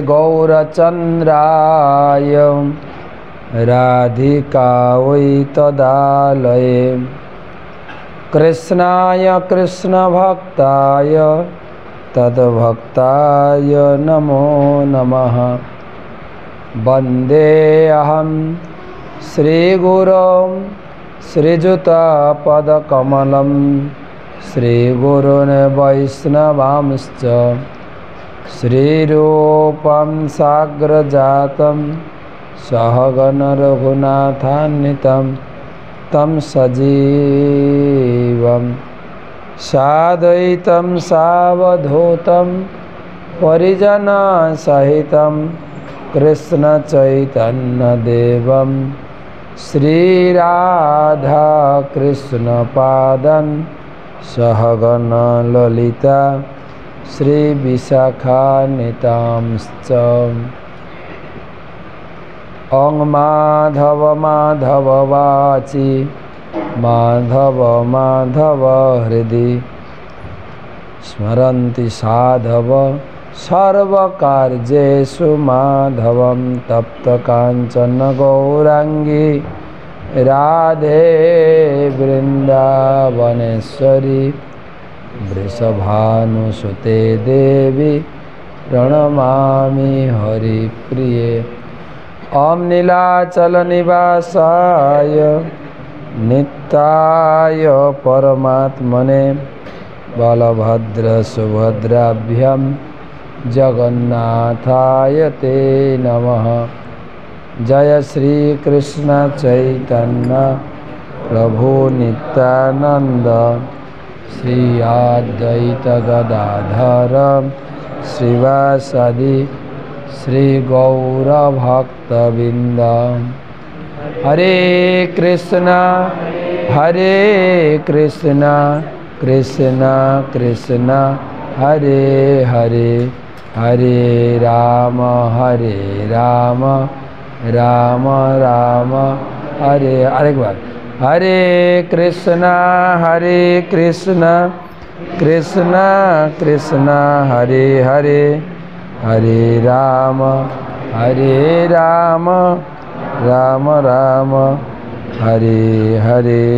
गौरचन्द्राय राधिकायै तदालये कृष्णाय कृष्णभक्ताय तद्भक्ताय नमो नमः। वन्देऽहं श्रीगुरुं श्रीयुतपदकमलं श्रीगुरून् वैष्णवांश्च श्रीरूपं साग्रजातं सहगण रघुनाथान्वितं तं सजीवं साद्वैतं सावधूतं परिजनसहितं कृष्णचैतन्यदेवं श्रीराधाकृष्णपादं सहगण ललिता श्रीविशाखान्वितांश्च। ॐ माधव माधव वाचि माधव माधव हृदि स्मरन्ति साधव सर्वकार्येषु माधवं तप्तकाञ्चन गौराङ्गी राधे वृन्दावनेश्वरी वृषभानुसुते देवी प्रणमामि हरिप्रिये। ॐ नीलाचलनिवासाय नित्याय परमात्मने बलभद्रसुभद्राभ्यां जगन्नाथाय ते नमः। जय श्री कृष्ण चैतन्य प्रभु नित्यानंद श्री अद्वैत गदाधर श्रीवासदि श्री गौरभक्तवृंद। हरे कृष्णा कृष्णा कृष्णा हरे हरे हरे राम राम राम हरे अरेक बार हरे कृष्णा कृष्णा कृष्णा हरे हरे हरे राम राम राम हरे हरे।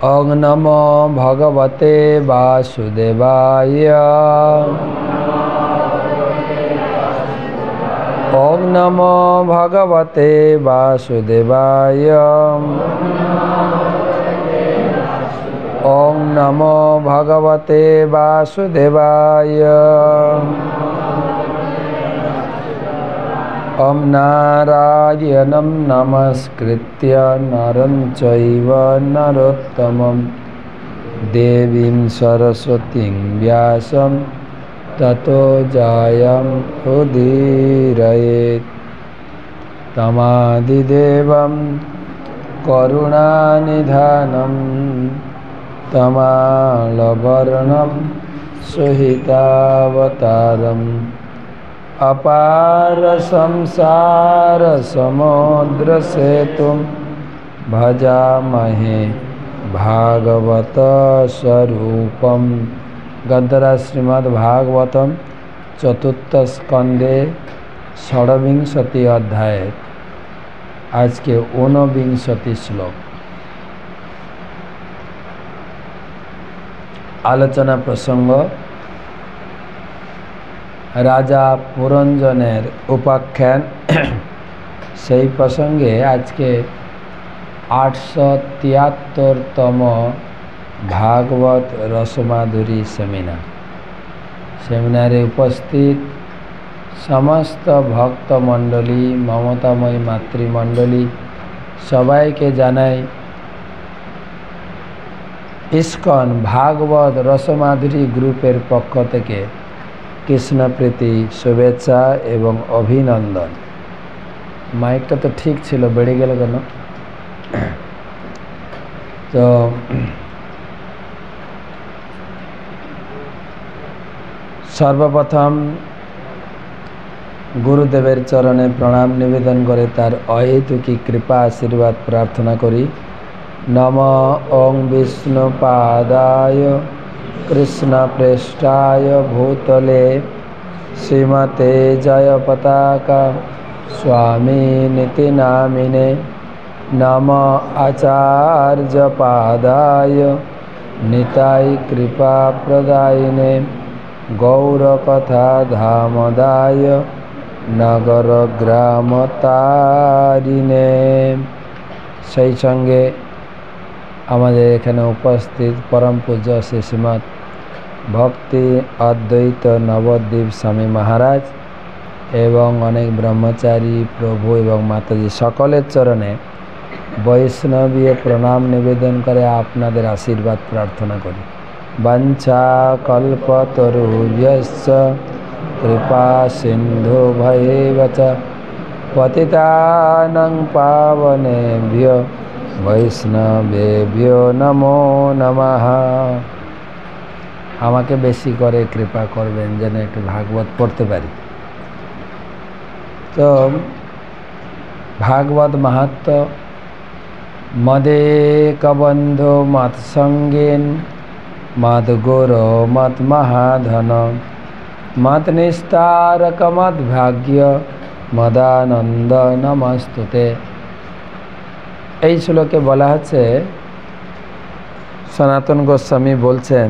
ॐ नमो भगवते वासुदेवाय। ॐ नमो भगवते वासुदेवाय। ॐ नमो भगवते वासुदेवाय। ॐ नारायणं नमस्कृत्य नरं चैव नरोत्तमं देवीं सरस्वतीं व्यासं ततो जयमुदीरयेत्। तमादिदेवं करुणानिधानं तमालवर्णं सुहितावतारम् अपार संसार समुद्र सेतुं भजामहे भागवत स्वरूपम। गद्दरा श्रीमद् भागवतम चतुर्थ स्कंदे षड्विंशति अध्याय आज के 49 श्लोक। आलोचना प्रसंग राजा पुरंजनेर उपाख्यान। সেই প্রসঙ্গে আজকে 873তম ভাগবত রসমাধুরী সেমিনারে উপস্থিত সমস্ত ভক্তমণ্ডলী মমতাময়ী মাতৃমণ্ডলী সবাইকে জানাই ইসকন ভাগবত রসমাধুরী গ্রুপের পক্ষ থেকে কৃষ্ণপ্রীতি শুভেচ্ছা এবং অভিনন্দন। মাইকটা তো ঠিক ছিল, বেড়ে গেল কেন? তো সর্বপ্রথম গুরুদেবের চরণে প্রণাম নিবেদন করে তার অহেতুকী কৃপা আশীর্বাদ প্রার্থনা করি। নম ওং বিষ্ণুপাদায় কৃষ্ণপ্রেষ্ঠায় ভূতলে শ্রীমতে জয় পতাকা স্বামিনিতি নামিনে। নম আচার্যপাদায় নিতাই কৃপা প্রদায়িনে। গৌরকথা ধামদায় নগর গ্রাম তারিণে। সেই সঙ্গে আমাদের এখানে উপস্থিত পরম পূজ্য শ্রী শ্রীমৎ ভক্তি অদ্বৈত নবদ্বীপ স্বামী মহারাজ এবং অনেক ব্রহ্মচারী প্রভু এবং মাতাজি সকলের চরণে বৈষ্ণবীয় প্রণাম নিবেদন করে আপনাদের আশীর্বাদ প্রার্থনা করি। বাঞ্ছা কল্পতরুভ্যশ্চ কৃপা সিন্ধু ভৈব চ পতিতানাং পাবনেভ্যো বৈষ্ণবেভ্যো নমো নমঃ। আমাকে বেশি করে কৃপা করবেন যেন একটু ভাগবত পড়তে পারি। তো ভাগবত মাহাত্ম্য মদেক বন্ধু মত সঙ্গীন মদ গুরু মত মহাধন মত নিস্তারক মদ ভাগ্য মদানন্দ নমস্তুতে। এই শ্লোকে বলা হচ্ছে, সনাতন গোস্বামী বলছেন,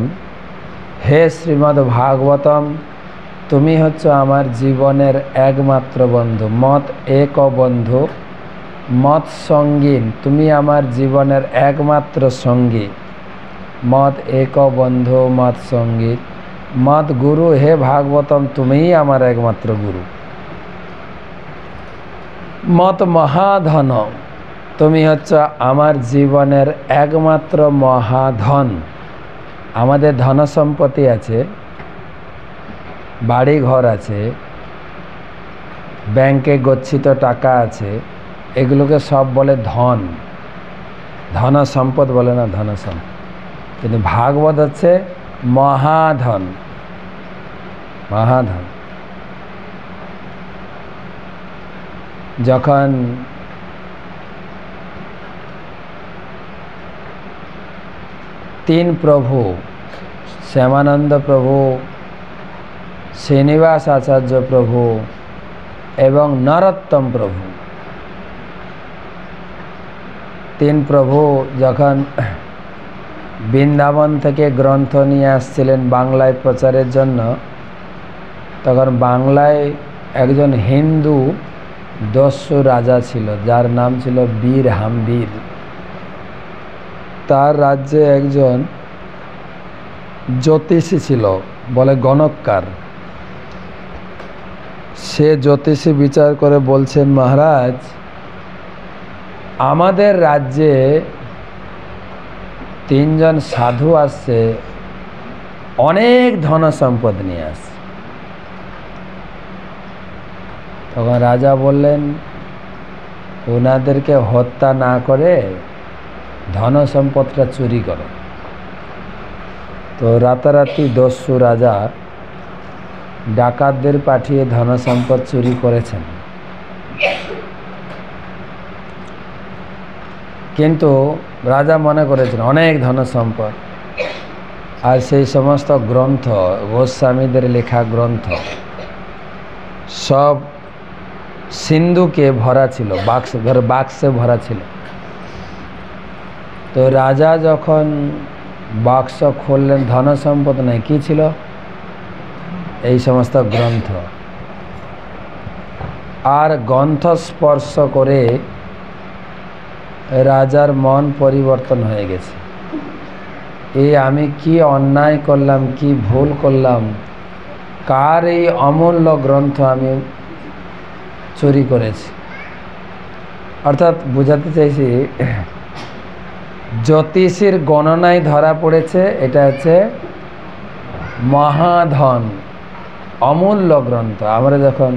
হে শ্রীমদ্ ভাগবতম, তুমি হচ্ছ আমার জীবনের একমাত্র বন্ধু। মত এক বন্ধু মত সঙ্গীন, তুমি আমার জীবনের একমাত্র সঙ্গী। মত এক বন্ধু মত সঙ্গী মত গুরু, হে ভাগবতম তুমিই আমার একমাত্র গুরু। মত মহাধন, তুমি হচ্ছ আমার জীবনের একমাত্র মহাধন। আমাদের ধন সম্পত্তি আছে, বাড়ি ঘর আছে, ব্যাংকে গচ্ছিত টাকা আছে, এগুলোকে সব বলে ধন। ধন সম্পদ বলে না, ধন সম্পদ। কিন্তু ভাগবত হচ্ছে মহাধন। মহাধন। যখন তিন প্রভু, শ্যামানন্দ প্রভু, শ্রীনিবাস আচার্য প্রভু এবং নরোত্তম প্রভু, তিন প্রভু যখন বৃন্দাবন থেকে গ্রন্থ নিয়ে আসছিলেন বাংলায় প্রচারের জন্য, তখন বাংলায় একজন হিন্দু দস্যু রাজা ছিল, যার নাম ছিল বীর হাম্বীর। তার রাজ্যে একজন জ্যোতিষী ছিল, বলে গণককার। সে জ্যোতিষী বিচার করে বলছেন, মহারাজ, আমাদের রাজ্যে তিনজন সাধু আসছে, অনেক ধন সম্পদ নিয়ে আসছে। তখন রাজা বললেন, ওনাদেরকে হত্যা না করে ধন সম্পদটা চুরি করো। তো রাতারাতি দস্যু রাজা ডাকাতদের পাঠিয়ে ধন সম্পদ চুরি করেছেন। কিন্তু রাজা মনে করেছেন অনেক ধন সম্পদ, আর সেই সমস্ত গ্রন্থ, গোস্বামীদের লেখা গ্রন্থ সব সিন্ধুকে ভরা ছিল, বাক্সে ভরা ছিল। তো রাজা যখন বাক্স খুললেন, ধন সম্পদ নাই, কি ছিল? এই সমস্ত গ্রন্থ। আর গ্রন্থ স্পর্শ করে রাজার মন পরিবর্তন হয়ে গেছে। আমি কি অন্যায় করলাম, কি ভুল করলাম, কার এই অমূল্য গ্রন্থ আমি চুরি করেছি। অর্থাৎ বোঝাতে চাইছি, জ্যোতিষীর গণনায় ধরা পড়েছে এটা হচ্ছে মহাধন, অমূল্য গ্রন্থ। আমরা যখন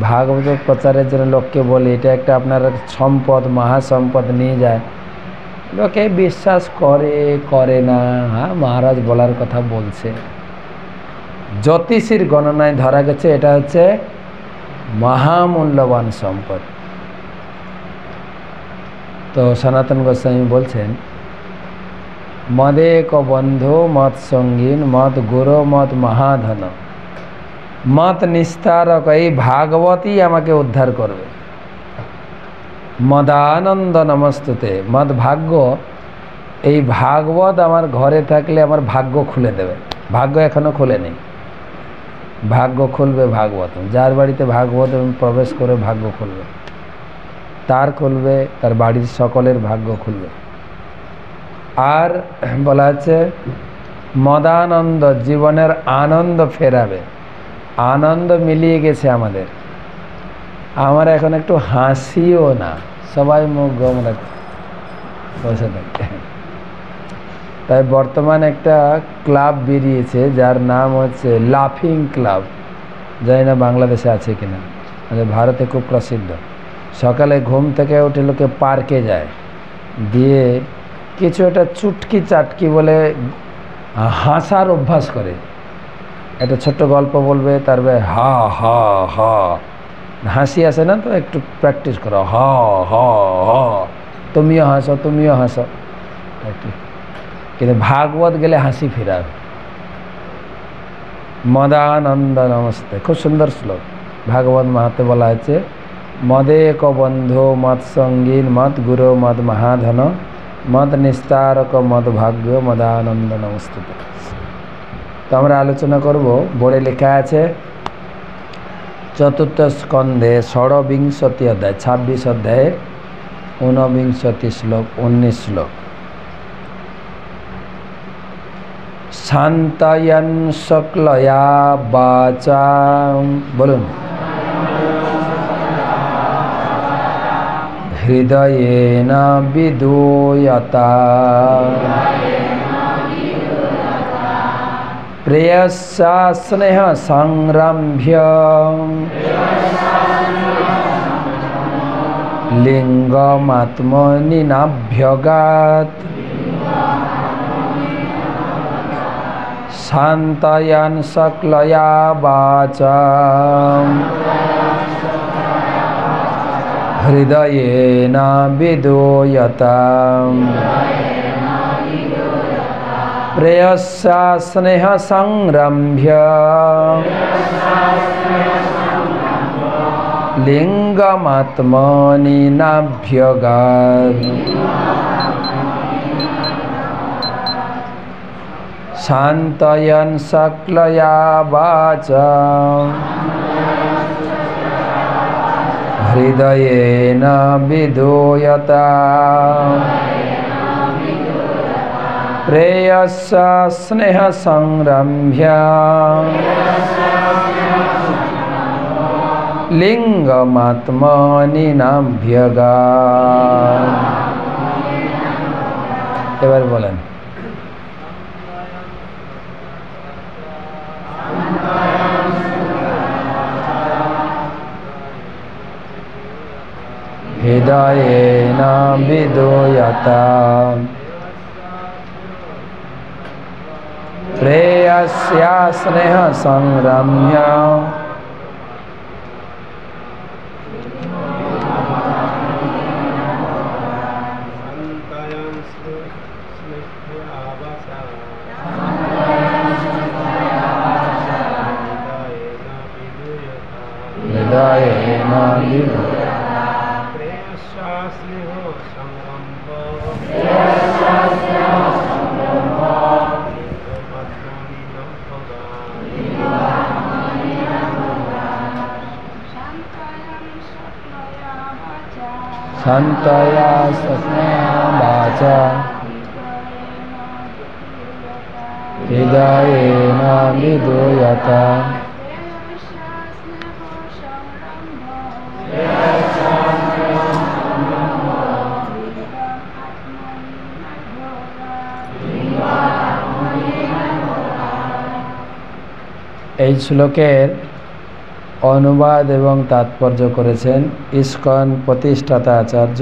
ভাগবত প্রচারের জন্য লোককে বলি এটা একটা আপনার সম্পদ, মহাসম্পদ নিয়ে যায়, লোকে বিশ্বাস করে না। হ্যাঁ, মহারাজ বলার কথা বলছে। জ্যোতিষীর গণনায় ধরা গেছে এটা হচ্ছে মহামূল্যবান সম্পদ। তো সনাতন গোস্বামী বলছেন, মদেক বন্ধু মত সঙ্গীন মত গুরু মত মহাধন মত নিস্তারক, এই ভাগবতই আমাকে উদ্ধার করবে। মদানন্দ নমস্তুতে, মদ ভাগ্য, এই ভাগবত আমার ঘরে থাকলে আমার ভাগ্য খুলে দেবে। ভাগ্য এখনো খুলে নেই, ভাগ্য খুলবে ভাগবত। যার বাড়িতে ভাগবত প্রবেশ করে ভাগ্য খুলবে, তার খুলবে, তার বাড়ির সকলের ভাগ্য খুলবে। আর বলা আছে মদানন্দ, জীবনের আনন্দ ফেরাবে। আনন্দ মিলিয়ে গেছে আমাদের, আমার এখন একটু হাসিও না, সবাই মুখ গম রাখে বসে থাকে। তাই বর্তমান একটা ক্লাব বেরিয়েছে যার নাম হচ্ছে লাফিং ক্লাব, জানি না বাংলাদেশে আছে কিনা, ভারতে খুব প্রসিদ্ধ। সকালে ঘুম থেকে উঠে লোকে পার্কে যায়, দিয়ে কিছু একটা চুটকি চাটকি বলে হাসার অভ্যাস করে। একটা ছোট্ট গল্প বলবে, তারপরে হা হা হা, হাসি আসে না তো, একটু প্র্যাকটিস করো, হা হা হা, তুমিও হাসো তুমিও হাসো। কিন্তু ভাগবত গেলে হাসি ফেরাবে। মদানন্দ নমস্তে, খুব সুন্দর শ্লোক। ভাগবত মাহাতে বলা হয়েছে, মদেক বন্ধু মত সঙ্গীন মত গুরু মত মহাধন মত নিস্তারক মত ভাগ্য মদানন্দ নমস্তে। তো আমরা আলোচনা করব, বোর্ডে লেখা আছে চতুর্থ স্কন্ধে ষড়বিংশতি অধ্যায় 26 অধ্যায়ের 49 শ্লোক 19 শ্লোক। শান্তয়ন শুক্লয়া বাচা, বলুন, হৃদয়েন বিদূয়তা প্রেয়স্যা স্নেহ সংরম্ভ্য লিঙ্গমাত্মনি নাভ্যগাত শান্তয়ন শুক্লয়া বাচা হৃদয়েন বিদূয়তা প্রেয়স্যা স্নেহ সংরম্ভ্য লিঙ্গমাত্মনি নাভ্যগাত শান্তয়ন শুক্লয়া বাচা হৃদয়েন বিদূয়তা প্রেয়স্যা স্নেহ সংরম্ভ্য লিঙ্গমাত্মনি নাভ্যগাত। এবার বলেন, হৃদয়েন বিদূয়তা প্রেয়স্যা স্নেহ সংরম্ভ্য হৃদয়েন বিদূয়তা শান্তয়া স্নেহ বাচা হৃদয়েন বিদূয়তা এই শ্লোকের অনুবাদ এবং তাৎপর্য করেছেন ইস্কন প্রতিষ্ঠাতা আচার্য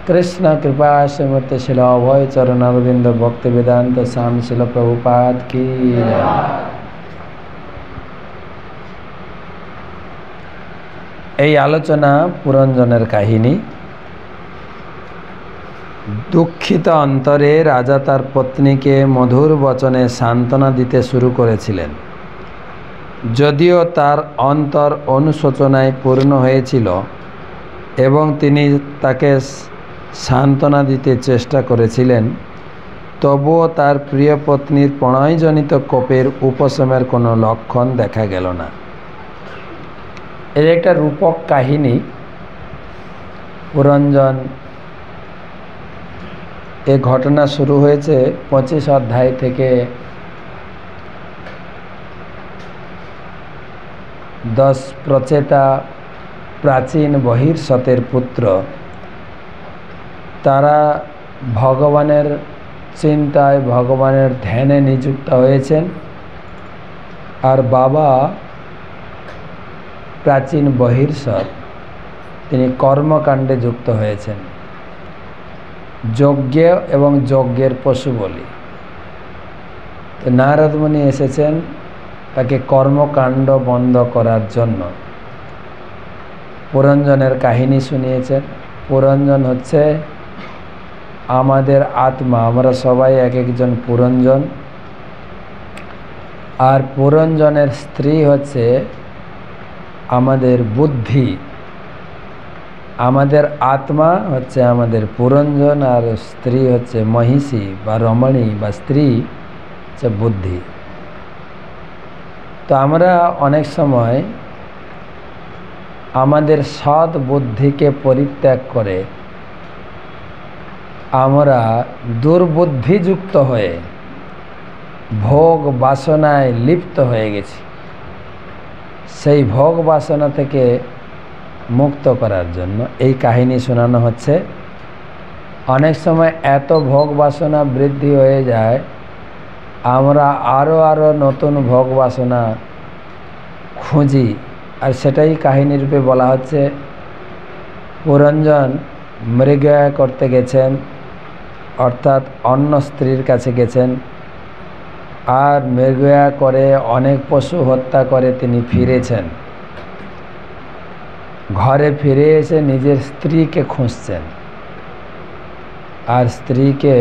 কৃষ্ণ কৃপা শ্রীমতী শিল অভয় চরণ অরবিন্দ ভক্তি বেদান্ত স্বামী শিল প্রভুপাদ কি। এই আলোচনা পুরঞ্জনের কাহিনী। দুঃখিত অন্তরে রাজা তার পত্নীকে মধুর বচনে সান্ত্বনা দিতে শুরু করেছিলেন। যদিও তার অন্তর অনুশোচনায় পূর্ণ হয়েছিল এবং তিনি তাকে সান্ত্বনা দিতে চেষ্টা করেছিলেন, তবুও তার প্রিয় পত্নীর প্রণয়জনিত কোপের উপশমের কোনো লক্ষণ দেখা গেল না। এর একটা রূপক কাহিনী। পুরঞ্জন এ ঘটনা শুরু হয়েছে 25 অধ্যায় থেকে 10 প্রচেতা প্রাচীন বহির্সতের পুত্র, তারা ভগবানের চিন্তায় ভগবানের ধ্যানে নিযুক্ত হয়েছেন। আর বাবা প্রাচীন বহির্সৎ, তিনি কর্মকাণ্ডে যুক্ত হয়েছেন, যজ্ঞ এবং যজ্ঞের পশু বলি। তো নারদ মুনি এসেছেন তাকে কর্মকাণ্ড বন্ধ করার জন্য। পুরঞ্জনের কাহিনী শুনিয়েছেন। পুরঞ্জন হচ্ছে আমাদের আত্মা, আমরা সবাই এক একজন পুরঞ্জন। আর পুরঞ্জনের স্ত্রী হচ্ছে আমাদের বুদ্ধি। আমাদের আত্মা হচ্ছে আমাদের পুরঞ্জন, আর স্ত্রী হচ্ছে মহিষী বা রমণী বা স্ত্রী হচ্ছে বুদ্ধি। তো আমরা অনেক সময় আমাদের সৎ বুদ্ধিকে পরিত্যাগ করে আমরা দুর্বুদ্ধিযুক্ত হয়ে ভোগ বাসনায় লিপ্ত হয়ে গেছি। সেই ভোগ বাসনা থেকে মুক্ত করার জন্য এই কাহিনী শোনানো হচ্ছে। অনেক সময় এত ভোগ বাসনা বৃদ্ধি হয়ে যায়, আমরা আরও নতুন ভোগ বাসনা খুঁজি, আর সেটাই কাহিনী রূপে বলা হচ্ছে। পুরঞ্জন মৃগয়া করতে গেছেন, অর্থাৎ অন্য স্ত্রীর কাছে গেছেন, আর মৃগয়া করে অনেক পশু হত্যা করে তিনি ফিরেছেন। ঘরে ফিরে এসে নিজের স্ত্রীকে খুঁজছেন, আর স্ত্রীকে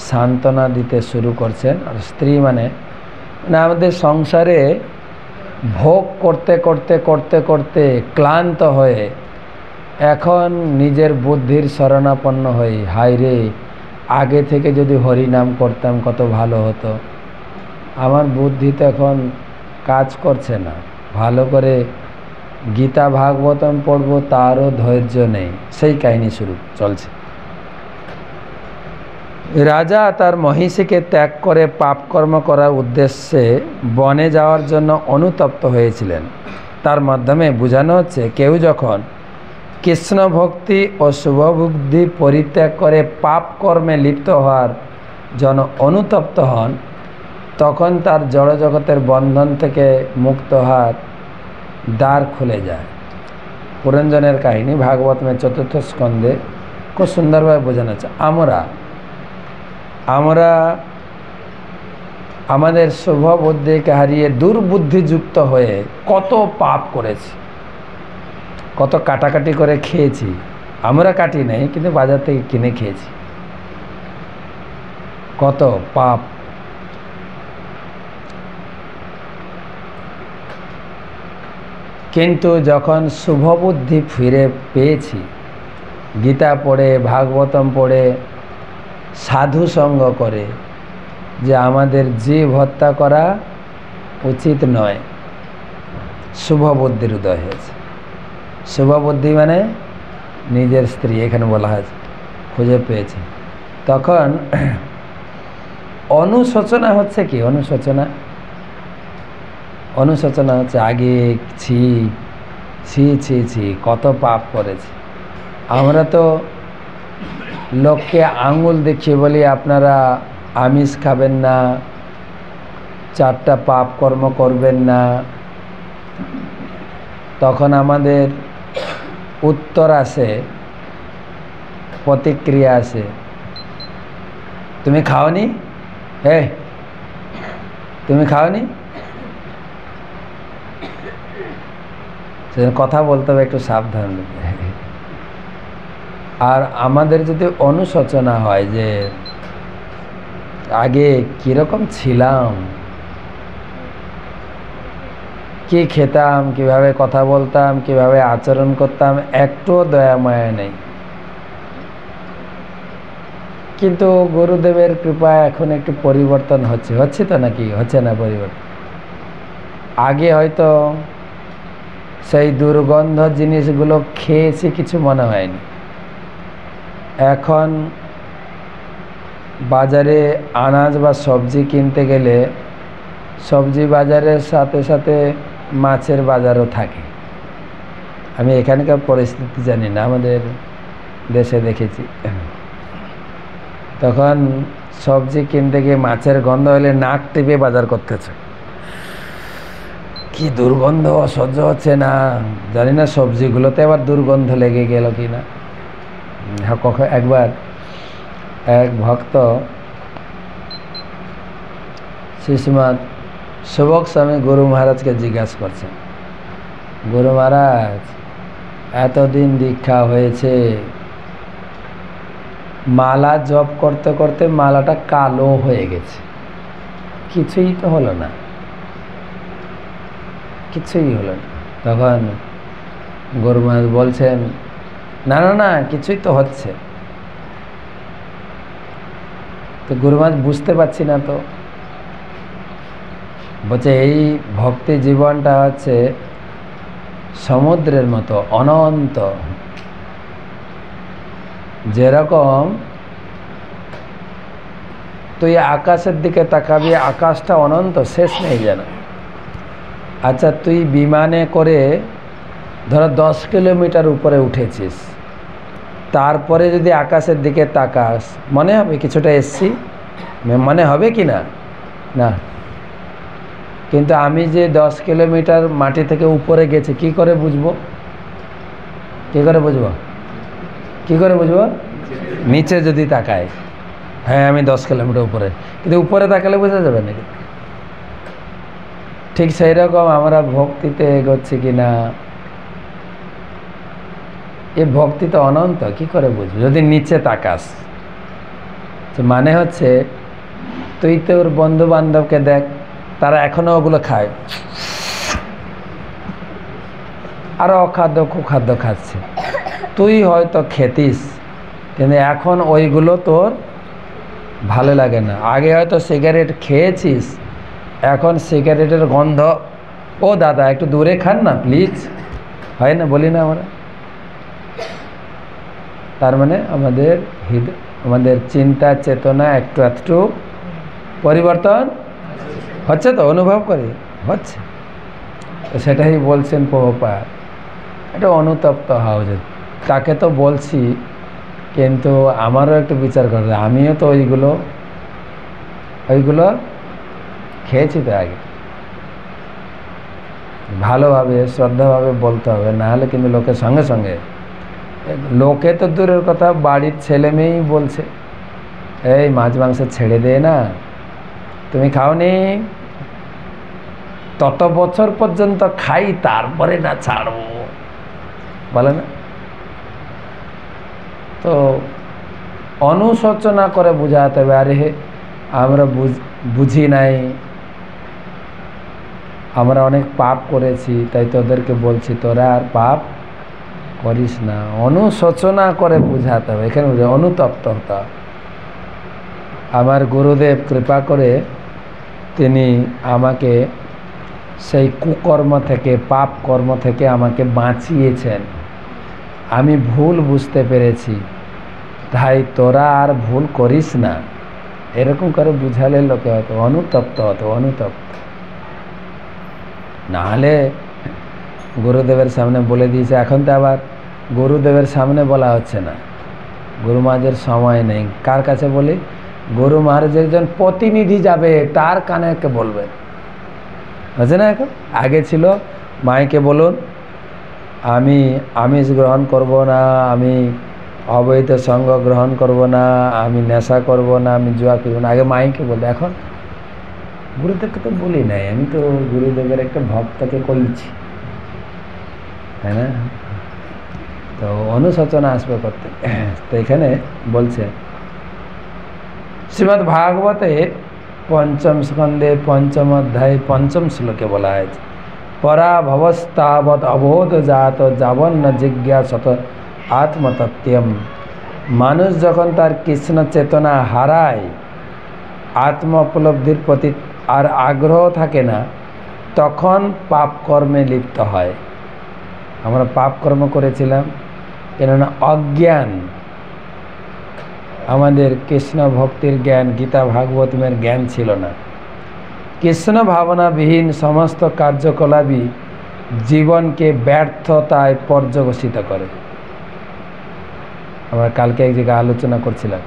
সান্ত্বনা দিতে শুরু করছেন। আর স্ত্রী মানে আমাদের সংসারে ভোগ করতে করতে করতে করতে ক্লান্ত হয়ে এখন নিজের বুদ্ধির শরণাপন্ন হই, হায় রে, আগে থেকে যদি হরিনাম করতাম কত ভালো হতো। আমার বুদ্ধি তো এখন কাজ করছে না, ভালো করে গীতা ভাগবতম পড়ব তারও ধৈর্য নেই। সেই কাহিনী শুরু চলছে। রাজা তার মহিষীকে ত্যাগ করে পাপকর্ম করার উদ্দেশ্যে বনে যাওয়ার জন্য অনুতপ্ত হয়েছিলেন। তার মাধ্যমে বোঝানো হচ্ছে, কেউ যখন কৃষ্ণ ভক্তি ও শুভবুদ্ধি পরিত্যাগ করে পাপ কর্মে লিপ্ত হওয়ার জন্য অনুতপ্ত হন, তখন তার জড়জগতের বন্ধন থেকে মুক্ত হওয়ার দ্বার খুলে যায়। পুরঞ্জনের কাহিনী ভাগবতমের 4th স্কন্ধে খুব সুন্দরভাবে বোঝানো হচ্ছে। আমরা আমাদের শুভ বুদ্ধিকে হারিয়ে দুর্বুদ্ধিযুক্ত হয়ে কত পাপ করেছি, কত কাটাকাটি করে খেয়েছি। আমরা কাটি নাই, কিন্তু বাজার থেকে কিনে খেয়েছি। কত পাপ। কিন্তু যখন শুভবুদ্ধি ফিরে পেয়েছি, গীতা পড়ে ভাগবতম পড়ে সাধু সঙ্গ করে, যে আমাদের জীব হত্যা করা উচিত নয়, শুভবুদ্ধির উদয় হয়েছে। শুভবুদ্ধি মানে নিজের স্ত্রী, এখানে বলা হয়েছে, খুঁজে পেয়েছে। তখন অনুশোচনা হচ্ছে কি? অনুশোচনা হচ্ছে আগে ছি ছি ছি ছি কত পাপ করেছি। আমরা তো লোককে আঙুল দেখিয়ে বলি আপনারা আমিষ খাবেন না, 4টা পাপ কর্ম করবেন না। তখন আমাদের উত্তর আসে, প্রতিক্রিয়া আসে, তুমি খাওনি? হে, তুমি খাওনি? কথা বলতে হবে একটু সাবধান। আর আমাদের যদি অনুশোচনা হয় যে আগে কীরকম ছিলাম, কি খেতাম, কিভাবে কথা বলতাম, কিভাবে আচরণ করতাম, একটুও দয়া মায়া নেই। কিন্তু গুরুদেবের কৃপায় এখন একটু পরিবর্তন হচ্ছে তো নাকি হচ্ছে না পরিবর্তন? আগে হয়তো সেই দুর্গন্ধ জিনিসগুলো খেয়েছি, কিছু মনে হয়নি। এখন বাজারে আনাজ বা সবজি কিনতে গেলে সবজি বাজারের সাথে সাথে মাছের বাজারও থাকে। আমি এখানকার পরিস্থিতি জানি না, আমাদের দেশে দেখেছি। তখন সবজি কিনতে গিয়ে মাছের গন্ধ হলে নাক টিপে বাজার করতেছে। কি দুর্গন্ধ, সহ্য হচ্ছে না। জানি না সবজিগুলোতে আবার দুর্গন্ধ লেগে গেল কি না। একবার এক ভক্ত শ্রীশ্রীমৎ সেবক স্বামী গুরু মহারাজকে জিজ্ঞাসা করছেন, গুরু মহারাজ এতদিন দীক্ষা হয়েছে, মালা জপ করতে করতে মালাটা কালো হয়ে গেছে, কিছুই তো হলো না, কিছুই হলো না। তখন গুরু মহারাজ বলছেন, না না না, কিছুই তো হচ্ছে। তো গুরু মহারাজ বুঝতে পারছি না। তো বলছে এই ভক্তি জীবনটা হচ্ছে সমুদ্রের মতো অনন্ত। যেরকম তুই আকাশের দিকে তাকাবি, আকাশটা অনন্ত, শেষ নেই যেন। আচ্ছা, তুই বিমানে করে ধরো 10 কিলোমিটার উপরে উঠেছিস, তারপরে যদি আকাশের দিকে তাকাস মনে হবে কিছুটা এসছি, মনে হবে কি না? না। কিন্তু আমি যে 10 কিলোমিটার মাটি থেকে উপরে গেছি, কি করে বুঝবো? কি করে বুঝবো? কি করে বুঝবো? নিচে যদি তাকায়, হ্যাঁ আমি 10 কিলোমিটার উপরে, কিন্তু উপরে তাকালে বোঝা যাবে নাকি? ঠিক সেই রকম আমরা ভক্তিতে এগোচ্ছি কিনা, এই ভক্তি তো অনন্ত, কি করে বুঝবো যদি নিচে তাকাস? তো মানে হচ্ছে তুই তোর বন্ধু বান্ধবকে দেখ, তারা এখনো ওগুলো খায়, আরো অখাদ্য কুখাদ্য খাচ্ছে। তুই হয়তো খেতিস, কিন্তু এখন ওইগুলো তোর ভালো লাগে না। আগে হয়তো সিগারেট খেয়েছিস, এখন সিগারেটের গন্ধ, ও দাদা একটু দূরে খান না প্লিজ, হয় না? বলি না আমরা? তার মানে আমাদের চিন্তা চেতনা একটু একটু পরিবর্তন হচ্ছে, তো অনুভব করি হচ্ছে। তো সেটাই বলছেন প্রভুপাদ, এটা অনুতপ্ত হওয়া উচিত। তাকে তো বলছি, কিন্তু আমারও একটু বিচার করতে, আমিও তো ওইগুলো খেয়েছি তো আগে। ভালোভাবে শ্রদ্ধাভাবে বলতে হবে, না হলে কিন্তু লোকের সঙ্গে সঙ্গে, লোকে তো দূরের কথা, বাড়ির ছেলে মেয়েই বলছে, এই মাছ মাংস ছেড়ে দে না, তুমি খাওনি, তত বছর পর্যন্ত খাই তারপরে না ছাড়বো, বলে না? তো অনুশোচনা করে বুঝাতে হবে, আরে আমরা বুঝি নাই, আমরা অনেক পাপ করেছি, তাই তোদেরকে বলছি তোরা আর পাপ করিস না। অনুশোচনা করে বুঝাতে হবে, এখানে অনুতপ্ত হতে হবে। আমার গুরুদেব কৃপা করে তিনি আমাকে সেই কুকর্ম থেকে, পাপ কর্ম থেকে আমাকে বাঁচিয়েছেন। আমি ভুল বুঝতে পেরেছি, তাই তোরা আর ভুল করিস না, এরকম করে বুঝালে লোকে হয়তো অনুতপ্ত হতো, অনুতপ্ত। নাহলে গুরুদেবের সামনে বলে দিয়েছে, এখন তো আবার গুরুদেবের সামনে বলা হচ্ছে না, গুরু মহারাজের সময় নেই। কার কাছে বলি? গুরু মহারাজের একজন প্রতিনিধি যাবে, তার কানে কে বলবে, আছে না? এখন আগে ছিল মাইকে বলুন, আমি আমিষ গ্রহণ করব না, আমি অবৈধ সঙ্গ গ্রহণ করব না, আমি নেশা করব না, আমি জুয়া খেলব না, আগে মাইকে বলতে। এখন গুরুদেবকে তো বলি নাই, আমি তো গুরুদেবের একটা ভক্তকে কইছি। তাই না? তো অনুশোচনা আসবে করতে। তো এখানে বলছে শ্রীমদ্ ভাগবতে পঞ্চম স্কন্ধে পঞ্চম অধ্যায় পঞ্চম শ্লোকে বলা হয়েছে পরাভবস্তাবৎ অবোধ জাত যাবন্ন জিজ্ঞাসত আত্মতত্ত্বম। মানুষ যখন তার কৃষ্ণ চেতনা হারায়, আত্ম উপলব্ধির প্রতি আর আগ্রহ থাকে না, তখন পাপ কর্মে লিপ্ত হয়। আমরা পাপ কর্ম করেছিলাম কেননা অজ্ঞান, আমাদের কৃষ্ণ ভক্তির জ্ঞান, গীতা ভাগবতের জ্ঞান ছিল না। কৃষ্ণ ভাবনাবিহীন সমস্ত কার্যকলাপই জীবনকে ব্যর্থতায় পর্যবসিত করে। আমরা কালকে এক জায়গায় আলোচনা করছিলাম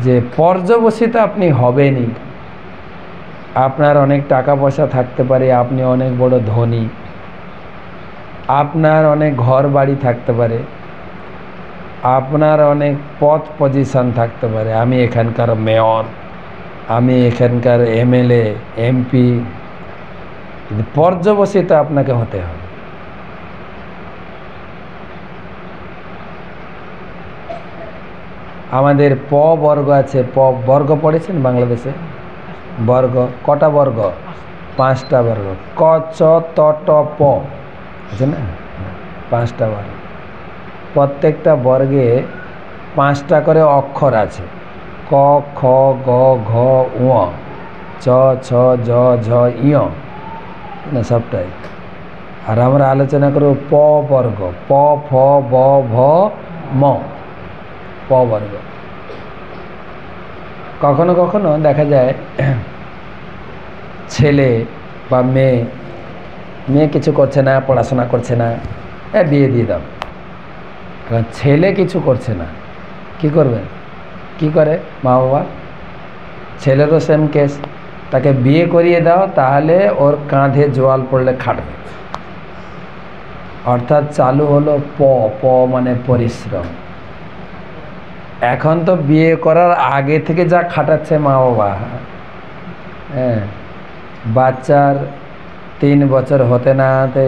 যে পর্যবসিত আপনি হবেনই। আপনার অনেক টাকা পয়সা থাকতে পারে, আপনি অনেক বড় ধনী, আপনার অনেক ঘর বাড়ি থাকতে পারে, আপনার অনেক পদ পজিশন থাকতে পারে, আমি এখানকার মেয়র, আমি এখানকার এমএলএ এমপি, পর্যবসিত আপনাকে হতে হবে। আমাদের প বর্গ আছে, প বর্গ পড়েছেন বাংলাদেশে? বর্গ কটা বর্গ? 5টা বর্গ। ক চ ত ট প আছে না, 5টা বর্গ। প্রত্যেকটা বর্গে 5টা করে অক্ষর আছে, ক খ গ ঘ উ চ ছ জ ঝ ইয় না, সবটাই। আর আমরা আলোচনা করব প বর্গ, প ফ ব ভ ম, প বর্গ। কখনো কখনো দেখা যায় ছেলে বা মেয়ে কিছু করছে না, পড়াশোনা করছে না, বিয়ে দিয়ে দাও। কারণ ছেলে কিছু করছে না, কি করবে? কি করে মা বাবা? ছেলেরও সেম কেস, তাকে বিয়ে করিয়ে দাও, তাহলে ওর কাঁধে জোয়াল পড়লে খাটবে। অর্থাৎ চালু হলো প, প মানে পরিশ্রম। এখন তো বিয়ে করার আগে থেকে যা খাটাচ্ছে মা বাবা, হ্যাঁ, বাচ্চার 3 বছর হতে না হতে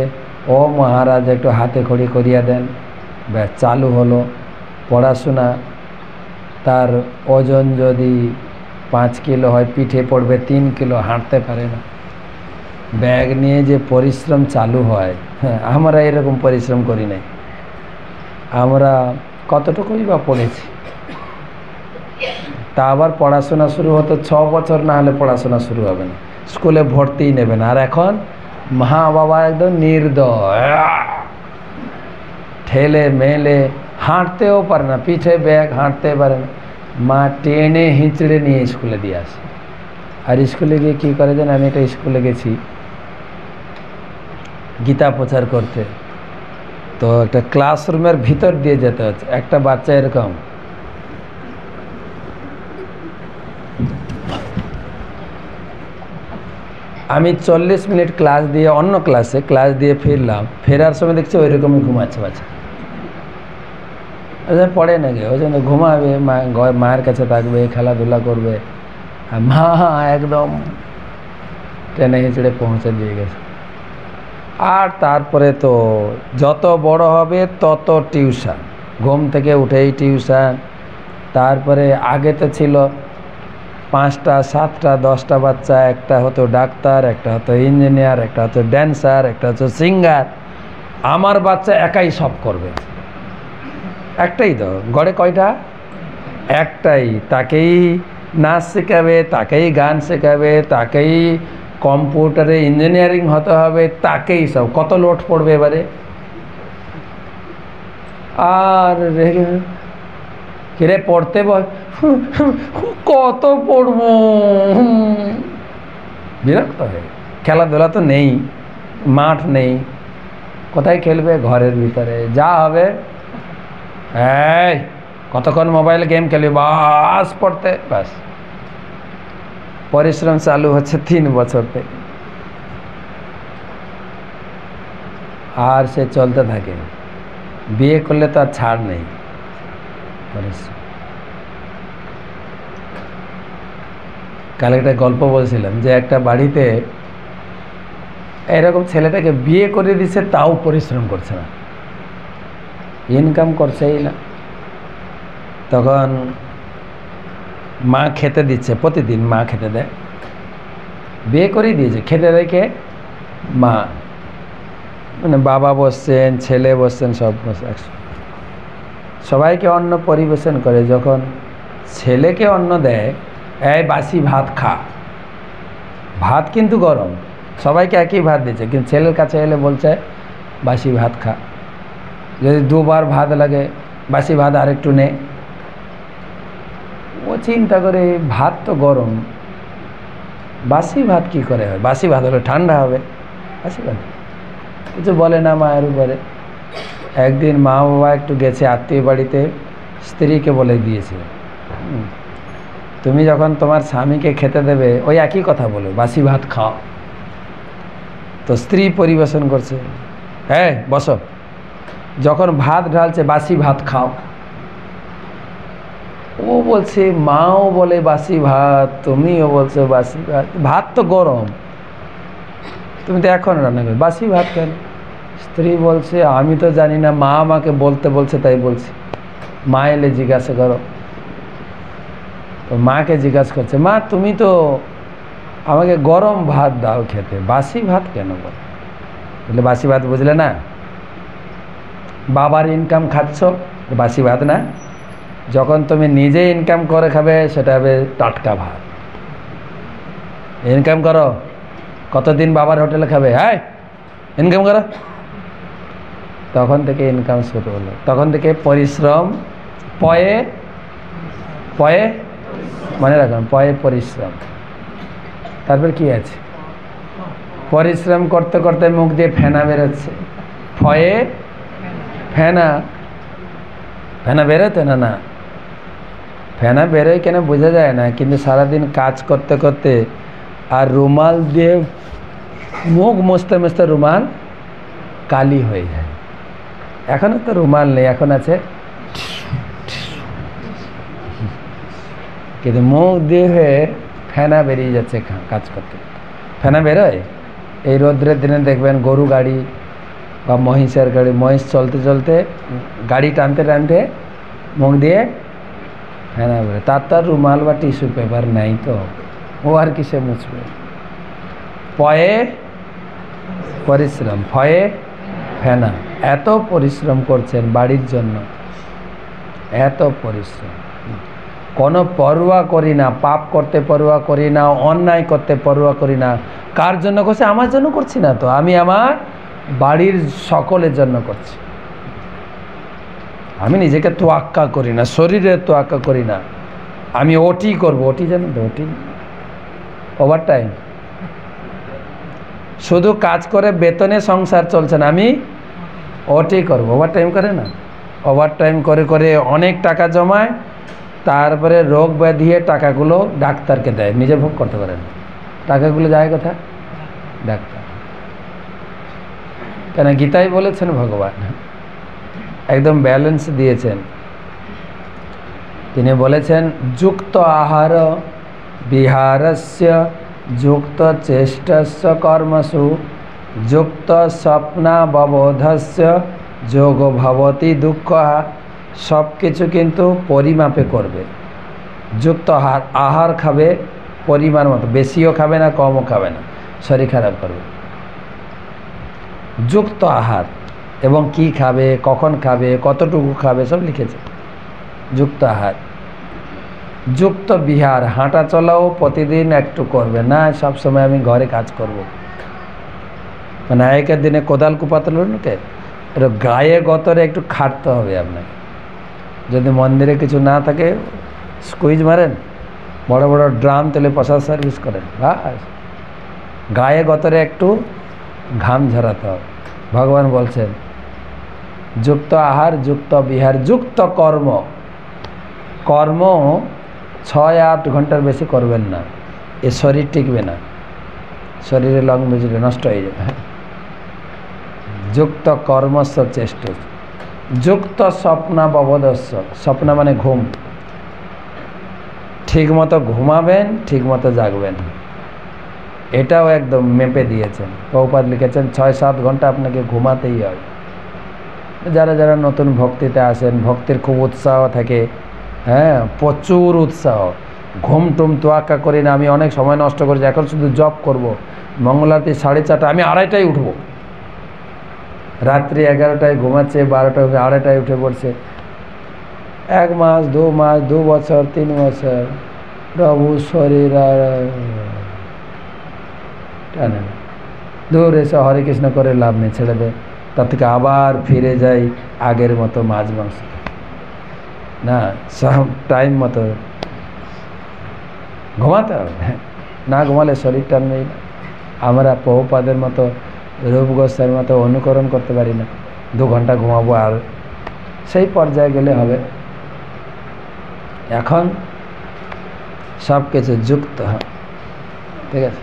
ও মহারাজ একটু হাতে খড়ি করিয়ে দেন, ব্যাস চালু হলো পড়াশোনা। তার ওজন যদি 5 কিলো হয়, পিঠে পড়বে 3 কিলো, হাঁটতে পারে না। ব্যাগ নিয়ে যে পরিশ্রম চালু হয়, হ্যাঁ, আমরা এরকম পরিশ্রম করি নাই। আমরা কতটুকুই বা পড়েছি। তা আবার পড়াশোনা শুরু হতো 6 বছর না হলে পড়াশোনা শুরু হবে না, স্কুলে ভর্তিই নেবে না। আর এখন মা বাবা একদম নির্দয়, ঠেলে মেলে, হাঁটতেও পারে না, পিঠে ব্যাগ, হাঁটতে পারে না। মা টেনে হিঁচড়ে নিয়ে স্কুলে দিয়ে আসে। আর স্কুলে গিয়ে কী করে জানেন? আমি একটা স্কুলে গেছি গীতা প্রচার করতে, তো একটা ক্লাসরুমের ভিতর দিয়ে যেতে হচ্ছে। একটা বাচ্চা এরকম, আমি 40 মিনিট ক্লাস দিয়ে অন্য ক্লাসে ক্লাস দিয়ে ফিরলাম, ফেরার সময় দেখছি ওই রকমই ঘুমাচ্ছে বাচ্চা। পড়ে নাকি, ওই জন্য ঘুমাবে, মায়ের কাছে থাকবে, খেলাধুলা করবে। মা একদম টেনে হিঁচড়ে পৌঁছে দিয়ে গেছে। আর তারপরে তো যত বড় হবে তত টিউশন, ঘুম থেকে উঠেই টিউশন। তারপরে আগে তো ছিল 5টা 7টা 10টা বাচ্চা, একটা হতো ডাক্তার, একটা হতো ইঞ্জিনিয়ার, একটা হতো ড্যান্সার, একটা হতো সিঙ্গার। আমার বাচ্চা একাই সব করবে, একটাই তো গড়ে কয়টা? একটাই। তাকেই নাচ শেখাবে, তাকেই গান শেখাবে, তাকেই কম্পিউটারে ইঞ্জিনিয়ারিং হতে হবে, তাকেই সব। কত লোড পড়বে এবারে? আর কিরে পড়তে বল, কত পড়বো, বিরক্ত হয়ে। খেলাধুলা তো নেই, মাঠ নেই, কোথায় খেলবে? ঘরের ভিতরে। যা হবে, এই কতক্ষণ মোবাইলে গেম খেলবে, বাস পড়তে, বাস। পরিশ্রম চালু হচ্ছে 3 বছর থেকে, আর সে চলতে থাকে। বিয়ে করলে তো আর ছাড় নেই পরিশ্রম। কাল একটা গল্প বলছিলাম যে একটা বাড়িতে এরকম ছেলেটাকে বিয়ে করে দিচ্ছে, তাও পরিশ্রম করছে না, ইনকাম করছেই না। তখন মা খেতে দিচ্ছে, প্রতিদিন মা খেতে দেয়, বিয়ে করেই দিয়েছে, খেতে রেখে মা, মানে বাবা বসছেন, ছেলে বসছেন, সব বসে সবাইকে অন্ন পরিবেশন করে। যখন ছেলেকে অন্ন দেয়, এই বাসি ভাত খা, ভাত কিন্তু গরম, সবাইকে একই ভাত দিচ্ছে, কিন্তু ছেলের কাছে এলে বলছে বাসি ভাত খা। যদি দুবার ভাত লাগে, বাসি ভাত আরেকটু নে। ও চিন্তা করে ভাত তো গরম, বাসি ভাত কি করে হয়, বাসি ভাত হলে ঠান্ডা হবে, বাসি ভাত কিছু বলে না মায়ের উপরে। একদিন মা বাবা একটু গেছে আত্মীয় বাড়িতে, স্ত্রীকে বলে দিয়েছে, তুমি যখন তোমার স্বামীকে খেতে দেবে ওই একই কথা বলো, বাসি ভাত খাও। তো স্ত্রী পরিবেশন করছে, হ্যাঁ বসো, যখন ভাত ঢালছে বাসি ভাত খাও। ও বলছে, মাও বলে বাসি ভাত, তুমিও বলছো বাসি ভাত, ভাত তো গরম, তুমি তো এখন রান্না করো, বাসি ভাত কেন? স্ত্রী বলছে, আমি তো জানি না, মা আমাকে বলতে বলছে তাই বলছি, মা এলে জিজ্ঞাসা করো। তো মাকে জিজ্ঞাসা করছে, মা তুমি তো আমাকে গরম ভাত দাও খেতে, বাসি ভাত কেন বল? বলে বাসি ভাত বুঝলে না, বাবার ইনকাম খাচ্ছ, বাসি ভাত না, যখন তুমি নিজে ইনকাম করে খাবে সেটা হবে টাটকা ভাত। ইনকাম করো, কতদিন বাবার হোটেলে খাবে, হ্যাঁ ইনকাম করো। তখন থেকে ইনকাম শুরু হলো, তখন থেকে পরিশ্রম, পয়ে পয়ে মনে রাখুন, পয়ে পরিশ্রম। তারপর কি আছে, পরিশ্রম করতে করতে মুখ দিয়ে ফেনা বেরোচ্ছে, ফয়ে ফেনা, ফেনা বেরোতে না, না ফেনা বেরোয় কেন বোঝা যায় না, কিন্তু সারাদিন কাজ করতে করতে আর রুমাল দিয়ে মুখ মুছতে মুছতে রুমাল কালি হয়ে যায়। এখনও তো রুমাল নেই, এখন আছে, কিন্তু মুখ দিয়ে হয়ে ফেনা বেরিয়ে যাচ্ছে কাজ করতে। ফেনা বেরোয়, এই রোদ্রের দিনে দেখবেন গরু গাড়ি বা মহিষের গাড়ি, মহিষ চলতে চলতে গাড়ি টানতে টানতে মুখ দিয়ে ফেনা বেরোয়, তার তো আর রুমাল বা টিস্যু পেপার নাই, তো ও আর কিসে মুছবে। পয়ে পরিশ্রম, ভয়ে ফেনা, এত পরিশ্রম করছেন বাড়ির জন্য, এত পরিশ্রম, কোনো পরোয়া করি না, পাপ করতে পরোয়া করি না, অন্যায় করতে পরোয়া করি না। কার জন্য করছি? আমার জন্য করছি না তো, আমি আমার বাড়ির সকলের জন্য করছি। আমি নিজেকে তোয়াক্কা করি না, শরীরের তোয়াক্কা করি না, আমি ওটি করবো, ওটি জানেন তো, ওটি ওভার টাইম, শুধু কাজ করে বেতনে সংসার চলছে না, আমি ওটি করবো, ওভার টাইম করে না, ওভার টাইম করে করে অনেক টাকা জমায়, তারপরে রোগ ব্যাধিয়ে টাকাগুলো ডাক্তারকে দেয়, নিজে ভোগ করতে পারে না, টাকাগুলো যায় কোথায়? ডাক্তার। কেন গীতাই বলেছেন ভগবান, একদম ব্যালেন্স দিয়েছেন, তিনি বলেছেন যুক্ত আহার বিহারস্য যুক্ত চেষ্টস্য কর্মসু যুক্ত স্বপ্নাববোধস্য যোগ ভবতি দুঃখ। সব কিছু কিন্তু পরিমাপে করবে, যুক্ত আহার খাবে পরিমাণ মতো, বেশিও খাবে না কমও খাবে না, শরীর খারাপ করবে। যুক্ত আহার, এবং কি খাবে, কখন খাবে, কতটুকু খাবে, সব লিখেছে। যুক্ত আহার, যুক্ত বিহার, হাঁটা চলাও প্রতিদিন একটু করবে না, সবসময় আমি ঘরে কাজ করব, মানে আগেকার দিনে কোদাল কুপাতে লোকে, এটা গায়ে গতরে একটু খাটতে হবে আপনাকে। যদি মন্দিরে কিছু না থাকে স্কুইজ মারেন, বড় বড় ড্রাম তেলে প্রসাদ সার্ভিস করেন, বাস গায়ে গতরে একটু ঘাম ঝরাতে হবে। ভগবান বলছেন যুক্ত আহার, যুক্ত বিহার, যুক্ত কর্ম। কর্ম 6-8 ঘন্টার বেশি করবেন না, এ শরীর টিকবে না, শরীরে লং বিজলি নষ্ট হয়ে যাবে। যুক্ত কর্মস্য চেষ্ট, যুক্ত স্বপ্নাববোধস্য, স্বপ্ন মানে ঘুম, ঠিক মতো ঘুমাবেন, ঠিক মতো জাগবেন, এটাও একদম মেপে দিয়েছেন। প্রভুপাদ লিখেছেন 6-7 ঘন্টা আপনাকে ঘুমাতেই হবে। যারা যারা নতুন ভক্তিতে আসেন, ভক্তির খুব উৎসাহ থাকে, হ্যাঁ প্রচুর উৎসাহ, ঘুম টুম তোয়াক্কা করি না, আমি অনেক সময় নষ্ট করেছি, এখন শুধু জব করব, মঙ্গলারতি 4:30, আমি 2:30টায় উঠব, রাত্রি 11টায় ঘুমাচ্ছে, 12টা 2:30টায় উঠে পড়ছে। 1 মাস 2 মাস 2 বছর 3 বছর প্রভু শরীর আর টানে না, দূর এসে হরে কৃষ্ণ করে লাভ নেই, ছেড়ে দেয়। তার থেকে আবার ফিরে যাই আগের মতো মাছ মাংস না, সব টাইম মতো ঘুমাতে হবে। না ঘুমালে শরীরটা নেই। আমরা প্রভুপাদের মতো, রূপ গোস্বামীর মতো অনুকরণ করতে পারি না, 2 ঘন্টা ঘুমাবো আর সেই পর্যায়ে গেলে হবে। এখন সব কিছু যুক্ত হয়, ঠিক আছে।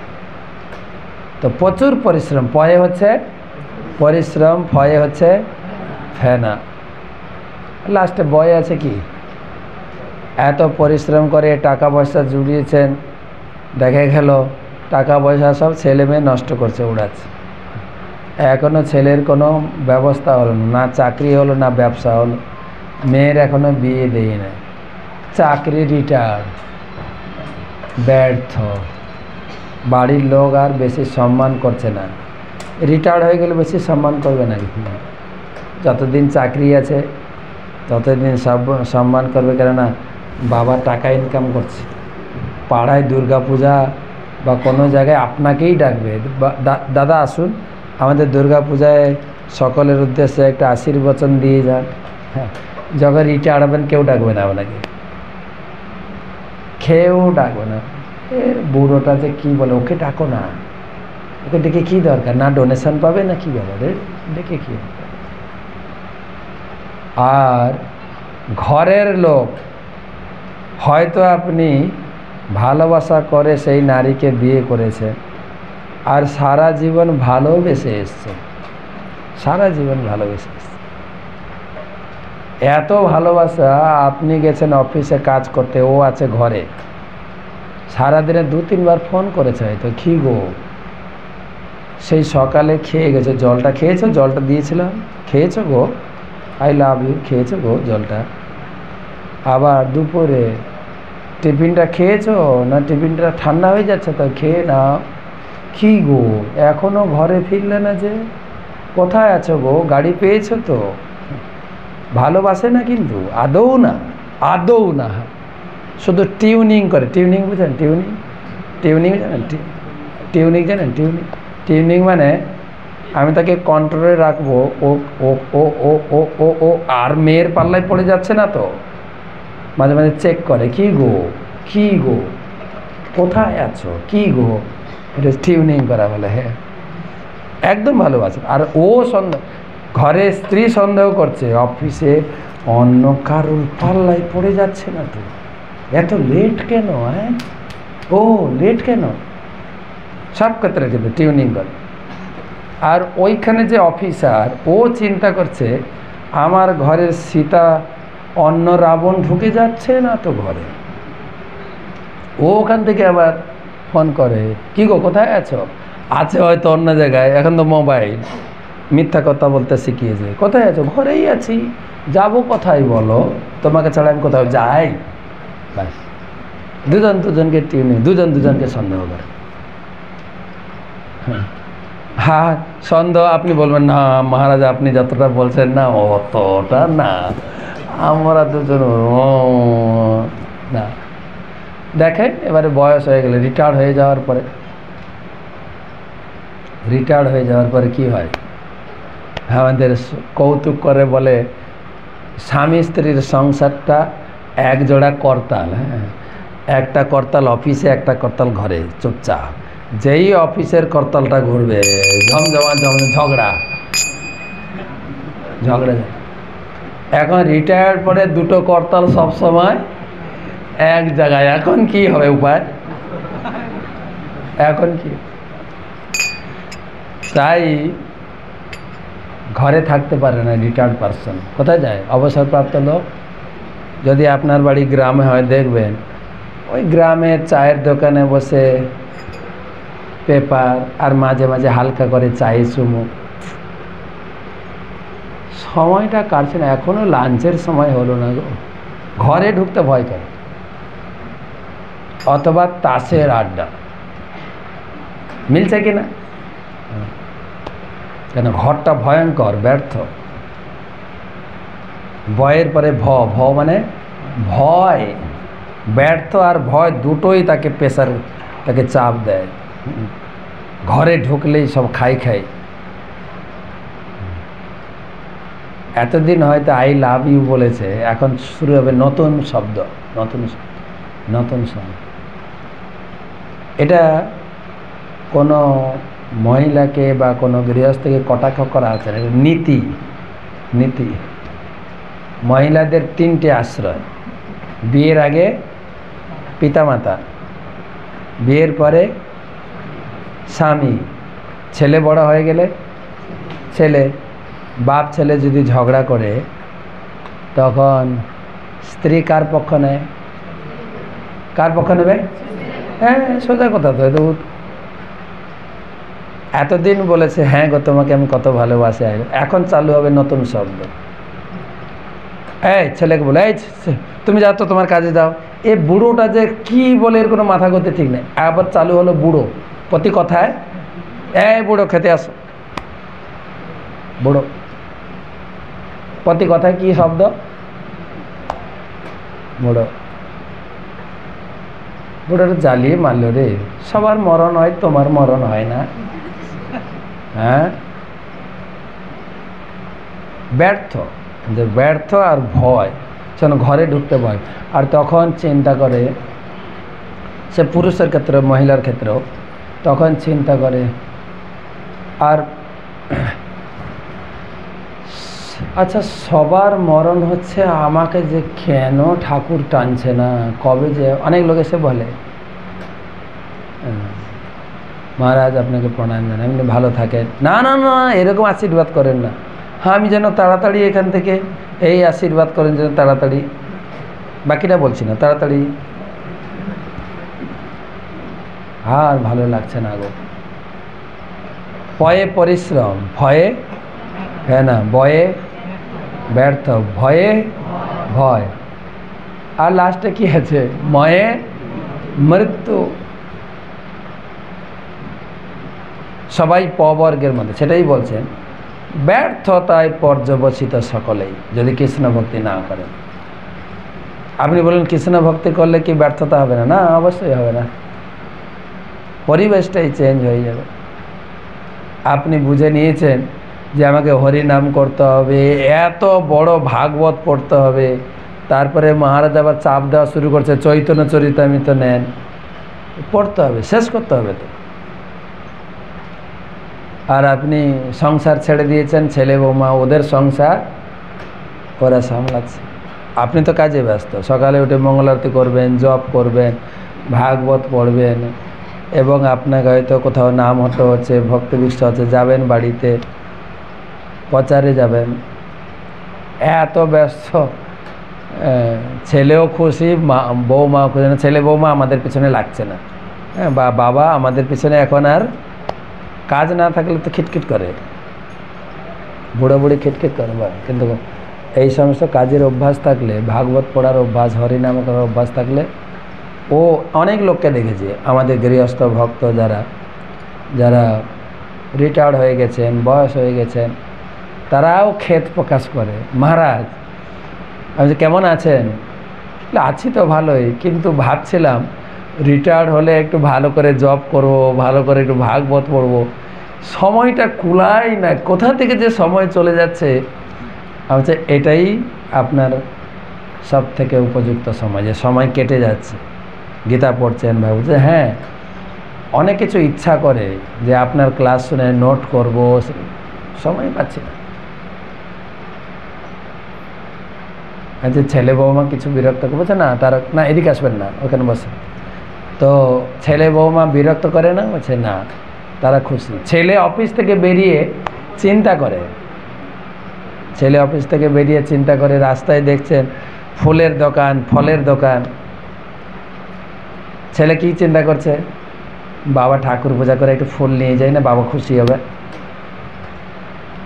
তো প্রচুর পরিশ্রম, পয়ে হচ্ছে পরিশ্রম, ফয়ে হচ্ছে ফেনা, লাস্টে বয়ে আছে কি, এত পরিশ্রম করে টাকা পয়সা জুড়িয়েছেন, দেখে গেল টাকা পয়সা সব ছেলে মেয়ে নষ্ট করছে, উড়াচ্ছে। এখনও ছেলের কোনো ব্যবস্থা হলো না, চাকরি হলো না, ব্যবসা হলো, মেয়ের এখনও বিয়ে দেই না, চাকরি রিটায়ার্ড, ব্যর্থ, বাড়ির লোক আর বেশি সম্মান করছে না। রিটায়ার্ড হয়ে গেলে বেশি সম্মান করবে নাকি? যতদিন চাকরি আছে ততদিন সব সম্মান করবে, কেননা বাবা টাকা ইনকাম করছে। পাড়ায় দুর্গা পূজা বা কোনো জায়গায় আপনাকেই ডাকবে, দাদা আসুন আমাদের দুর্গা পূজায় সকলের উদ্দেশ্যে একটা আশীর্বচন দিয়ে যান। হ্যাঁ, যখন রিটায়ার্ড হবেন কেউ ডাকবে না আপনাকে, খেয়েও ডাকবে না। বুড়োটা যে কী বলে, ওকে ডাকো না, ওকে ডেকে কী দরকার, না ডোনেশন পাবে না কী ব্যাপারে, ডেকে কী। আর ঘরের লোক, হয়তো আপনি ভালোবাসা করে সেই নারীকে বিয়ে করেছেন আর সারা জীবন ভালোবেসে এসছেন, সারা জীবন ভালোবেসে এসছেন, এত ভালোবাসা, আপনি গেছেন অফিসে কাজ করতে, ও আছে ঘরে, সারাদিনে 2-3 বার ফোন করেছে হয়তো, কী গো, সেই সকালে খেয়ে গেছে, জলটা খেয়েছো, জলটা দিয়েছিলাম, খেয়েছো গো, আই লাভ ইউ, খেয়েছো গো জলটা, আবার দুপুরে টিফিনটা খেয়েছো না, টিফিনটা ঠান্ডা হয়ে যাচ্ছে তো খেয়ে নাও, কী গো এখনও ঘরে ফিরলে না যে, কোথায় আছো গো, গাড়ি পেয়েছো তো? ভালোবাসে না কিন্তু, আদৌ না, আদৌ না, শুধু টিউনিং করে। টিউনিং বুঝেন? টিউনিং, টিউনিং জানেন? টিউনিং জানেন? টিউনিং, টিউনিং মানে আমি তাকে কন্ট্রোলে রাখবো, ও ও ও ও ও ও ও আর মেয়ের পাল্লায় পড়ে যাচ্ছে না তো, মাঝে মাঝে চেক করে, কী গো, কী গো, কোথায় আছো, কী গো, এটা টিউনিং করা বলে। হ্যাঁ, একদম ভালোবাসে। আর ও সন্দেহ, ঘরে স্ত্রী সন্দেহ করছে, অফিসে অন্য কারোর পাল্লায় পড়ে যাচ্ছে না তো, এত লেট কেন, হ্যাঁ ও লেট কেন, সব ক্ষেত্রে কিন্তু টিউনিং করে। আর ওইখানে যে অফিসার, ও চিন্তা করছে আমার ঘরের সীতা অন্য রাবণ ঢুকে যাচ্ছে না তো ঘরে, ও ওখান থেকে আবার ফোন করে, কী গো কোথায় আছো, আছে হয়তো অন্য জায়গায়, এখন তো মোবাইল, মিথ্যা কথা বলতে শিখিয়েছে, কোথায় আছো, ঘরেই আছি, যাবো কোথায় বলো, তোমাকে ছাড়া আমি কোথাও যাই, ব্যাস, দুজন দুজনকে টিউনিং, দুজন দুজনকে সন্দেহ করে। হ্যাঁ, সন্দেহ, আপনি বলবেন না মহারাজ আপনি যতটা বলছেন না অতটা না, আমরা দুজন না। দেখেন এবারে বয়স হয়ে গেলে, রিটায়ার্ড হয়ে যাওয়ার পরে, রিটায়ার্ড হয়ে যাওয়ার পরে কী হয়, আমাদের কৌতুক করে বলে স্বামী স্ত্রীর সংসারটা এক জোড়া করতাল। হ্যাঁ, একটা করতাল অফিসে, একটা করতাল ঘরে চুপচাপ, যেই অফিসের করতালটা ঘুরবে ঝমঝমা ঝগড়া ঝগড়া। এখন রিটায়ার্ড পরে দুটো করতাল সবসময় এক জায়গায়, এখন কি হবে উপায়, এখন কি, তাই ঘরে থাকতে পারে না রিটায়ার্ড পারসন, কোথায় যায়, অবসরপ্রাপ্ত লোক। যদি আপনার বাড়ি গ্রামে হয় দেখবেন, ওই গ্রামে চায়ের দোকানে বসে পেপার, আর মাঝে মাঝে হালকা করে চায়ে চুমুক। সময়টা কাটছে না, এখনো লাঞ্চের সময় হলো না গো। ঘরে ঢুকতে ভয় করে, অথবা তাসের আড্ডা। মিলছে কি না? কেন? ঘরটা ভয়ঙ্কর, ব্যর্থ। ভয়ের পরে ভ মানে ভয়। ব্যর্থ আর ভয় দুটোই তাকে প্রেসার, তাকে চাপ দেয়। ঘরে ঢুকলেই সব খাই খাই। এতদিন হয়তো আই লাভ ইউ বলেছে, এখন শুরু হবে নতুন শব্দ, নতুন শব্দ। এটা কোনো মহিলাকে বা কোনো গৃহস্থকে কটাক্ষ করা আছে না, নীতি। নীতি। মহিলাদের 3টে আশ্রয়: বিয়ের আগে পিতামাতা, বিয়ের পরে স্বামী, ছেলে বড় হয়ে গেলে ছেলে। বাপ ছেলে যদি ঝগড়া করে তখন স্ত্রী কার পক্ষ নেয়? কার পক্ষ নেবে? হ্যাঁ, সোজা কথা তো। এতদিন বলেছে হ্যাঁ গো তোমাকে আমি কত ভালোবাসি, এখন চালু হবে নতুন শব্দ। এই ছেলেকে বলে, এই তুমি যাও তো, তোমার কাজে যাও। এ বুড়োটা যে কি বলে এর কোনো মাথা গতি ঠিক নেই। আবার চালু হলো বুড়ো প্রতি কথায়, এই বুড়ো খেতে আসো। বুড়ো প্রতি কথায় কি শব্দ? বুড়ো। বুড়োটা জ্বালিয়ে মারল রে। সবার মরণ হয়, তোমার মরণ হয় না? হ্যাঁ, ব্যর্থ। যে ব্যর্থ আর ভয়, যেন ঘরে ঢুকতে ভয়। আর তখন চিন্তা করে, সে পুরুষের ক্ষেত্রে মহিলার ক্ষেত্রেও, তখন চিন্তা করে আর আচ্ছা সবার মরণ হচ্ছে, আমাকে যে কেন ঠাকুর টানছে না? কবে যে অনেক লোক এসে বলে মহারাজ আপনাকে প্রণাম জানাই, আপনি ভালো থাকেন। না না না, এরকম আশীর্বাদ করেন না। হ্যাঁ, আমি যেন তাড়াতাড়ি এখান থেকে, এই আশীর্বাদ করেন যেন তাড়াতাড়ি, বাকিটা বলছি না, তাড়াতাড়ি। আর ভালো লাগছে না গো। পয়ে পরিশ্রম, ভয়ে, হ্যাঁ না, বয়ে ব্যর্থ, ভয়ে ভয়, আর লাস্টে কি আছে? ময়ে মৃত্যু। সবাই পবর্গের মধ্যে, সেটাই বলছেন, ব্যর্থতায় পর্যবসিত সকলেই যদি কৃষ্ণ ভক্তি না করেন। আপনি বলেন কৃষ্ণ ভক্তি করলে কি ব্যর্থতা হবে না? না, অবশ্যই হবে না, পরিবেশটাই চেঞ্জ হয়ে যাবে। আপনি বুঝে নিয়েছেন যে আমাকে হরিনাম করতে হবে, এত বড় ভাগবত পড়তে হবে, তারপরে মহারাজ আবার চাপ দেওয়া শুরু করছে, চৈতন্য চরিতামৃত নেন, পড়তে হবে, শেষ করতে হবে তো। আর আপনি সংসার ছেড়ে দিয়েছেন, ছেলে বৌমা ওদের সংসার ওরা সামলাচ্ছে, আপনি তো কাজে ব্যস্ত। সকালে উঠে মঙ্গল আরতি করবেন, জপ করবেন, ভাগবত পড়বেন, এবং আপনাকে হয়তো কোথাও নাম হতো হচ্ছে, ভক্তি বিষ্ঠ হচ্ছে, যাবেন বাড়িতে, প্রচারে যাবেন, এত ব্যস্ত। ছেলেও খুশি, বৌমাও খুশি না। ছেলে বৌমা আমাদের পিছনে লাগছে না, হ্যাঁ, বা বাবা আমাদের পিছনে এখন আর কাজ না থাকলে তো খিটখিট করে, বুড়ো বুড়ি খিটখিট করে। কিন্তু এই সমস্ত কাজের অভ্যাস থাকলে, ভাগবত পড়ার অভ্যাস, হরিনাম করার অভ্যাস থাকলে, ও অনেক লোককে দেখেছি আমাদের গৃহস্থ ভক্ত যারা যারা রিটায়ার্ড হয়ে গেছেন, বয়স হয়ে গেছেন, তারাও ক্ষেত প্রকাশ করে, মহারাজ আমি কেমন আছেন? আছি তো ভালোই, কিন্তু ভাবছিলাম রিটায়ার্ড হলে একটু ভালো করে জব করব, ভালো করে একটু ভাগবত পড়ব, সময়টা কুলাই না, কোথা থেকে যে সময় চলে যাচ্ছে। আমি চাই এটাই আপনার সব থেকে উপযুক্ত সময়, যে সময় কেটে যাচ্ছে। গীতা পড়ছেন ভাই, বলছে হ্যাঁ, অনেক কিছু ইচ্ছা করে যে আপনার ক্লাস শুনে নোট করব, সময় পাচ্ছি না। আচ্ছা, ছেলে বৌমা কিছু বিরক্ত করছে না, তারা না এদিকে আসবেন না, ওখানে বসে। তো ছেলে বৌমা বিরক্ত করে না? বলছে না, তারা খুশি। ছেলে অফিস থেকে বেরিয়ে চিন্তা করে, ছেলে অফিস থেকে বেরিয়ে চিন্তা করে, রাস্তায় দেখছেন ফুলের দোকান, ফলের দোকান, ছেলে কি চিন্তা করছে? বাবা ঠাকুর পূজা করে একটু ফুল নিয়ে যায় না, বাবা খুশি হবে।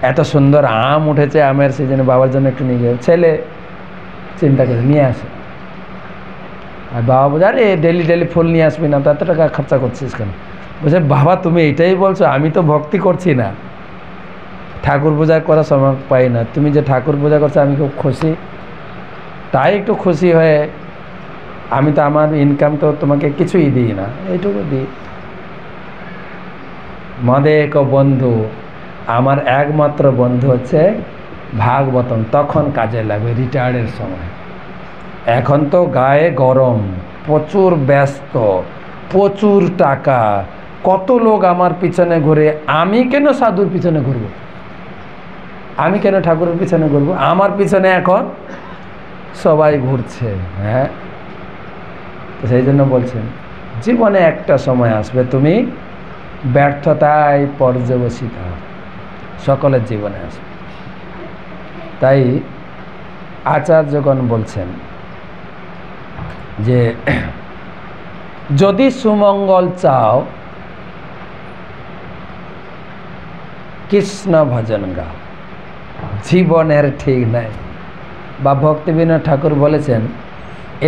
এত সুন্দর আম উঠেছে, আমের সিজনে বাবার জন্য একটু নিয়ে যাবে, ছেলে চিন্তা করে নিয়ে আসে। আর বাবা বলছে আরে ডেলি ডেলি ফুল নিয়ে আসবি না, তো এত টাকা খরচা করছিস কেন? বলছে বাবা তুমি এটাই বলছো, আমি তো ভক্তি করছি না, ঠাকুর পূজা করার সময় পাই না, তুমি যে ঠাকুর পূজা করছো আমি খুব খুশি, তাই একটু খুশি হয়ে আমি তো আমার ইনকাম তো তোমাকে কিছুই দিই না, এইটুকু দিই। মদে এক বন্ধু, আমার একমাত্র বন্ধু হচ্ছে ভাগবতম। তখন কাজে লাগবে রিটায়ার্ডের সময়। এখন তো গায়ে গরম, প্রচুর ব্যস্ত, প্রচুর টাকা, কত লোক আমার পিছনে ঘুরে, আমি কেন সাধুর পিছনে ঘুরবো, আমি কেন ঠাকুরের পিছনে ঘুরবো? আমার পিছনে এখন সবাই ঘুরছে। হ্যাঁ, তো সেই জন্য বলছেন জীবনে একটা সময় আসবে তুমি ব্যর্থতায় পর্যবসিত, সকলের জীবনে আসবে। তাই আচার্যগণ বলছেন যে যদি সুমঙ্গল চাও কৃষ্ণ ভজন গাও, জীবনের ঠিক নাই। বা ভক্তিবিনোদ ঠাকুর বলেছেন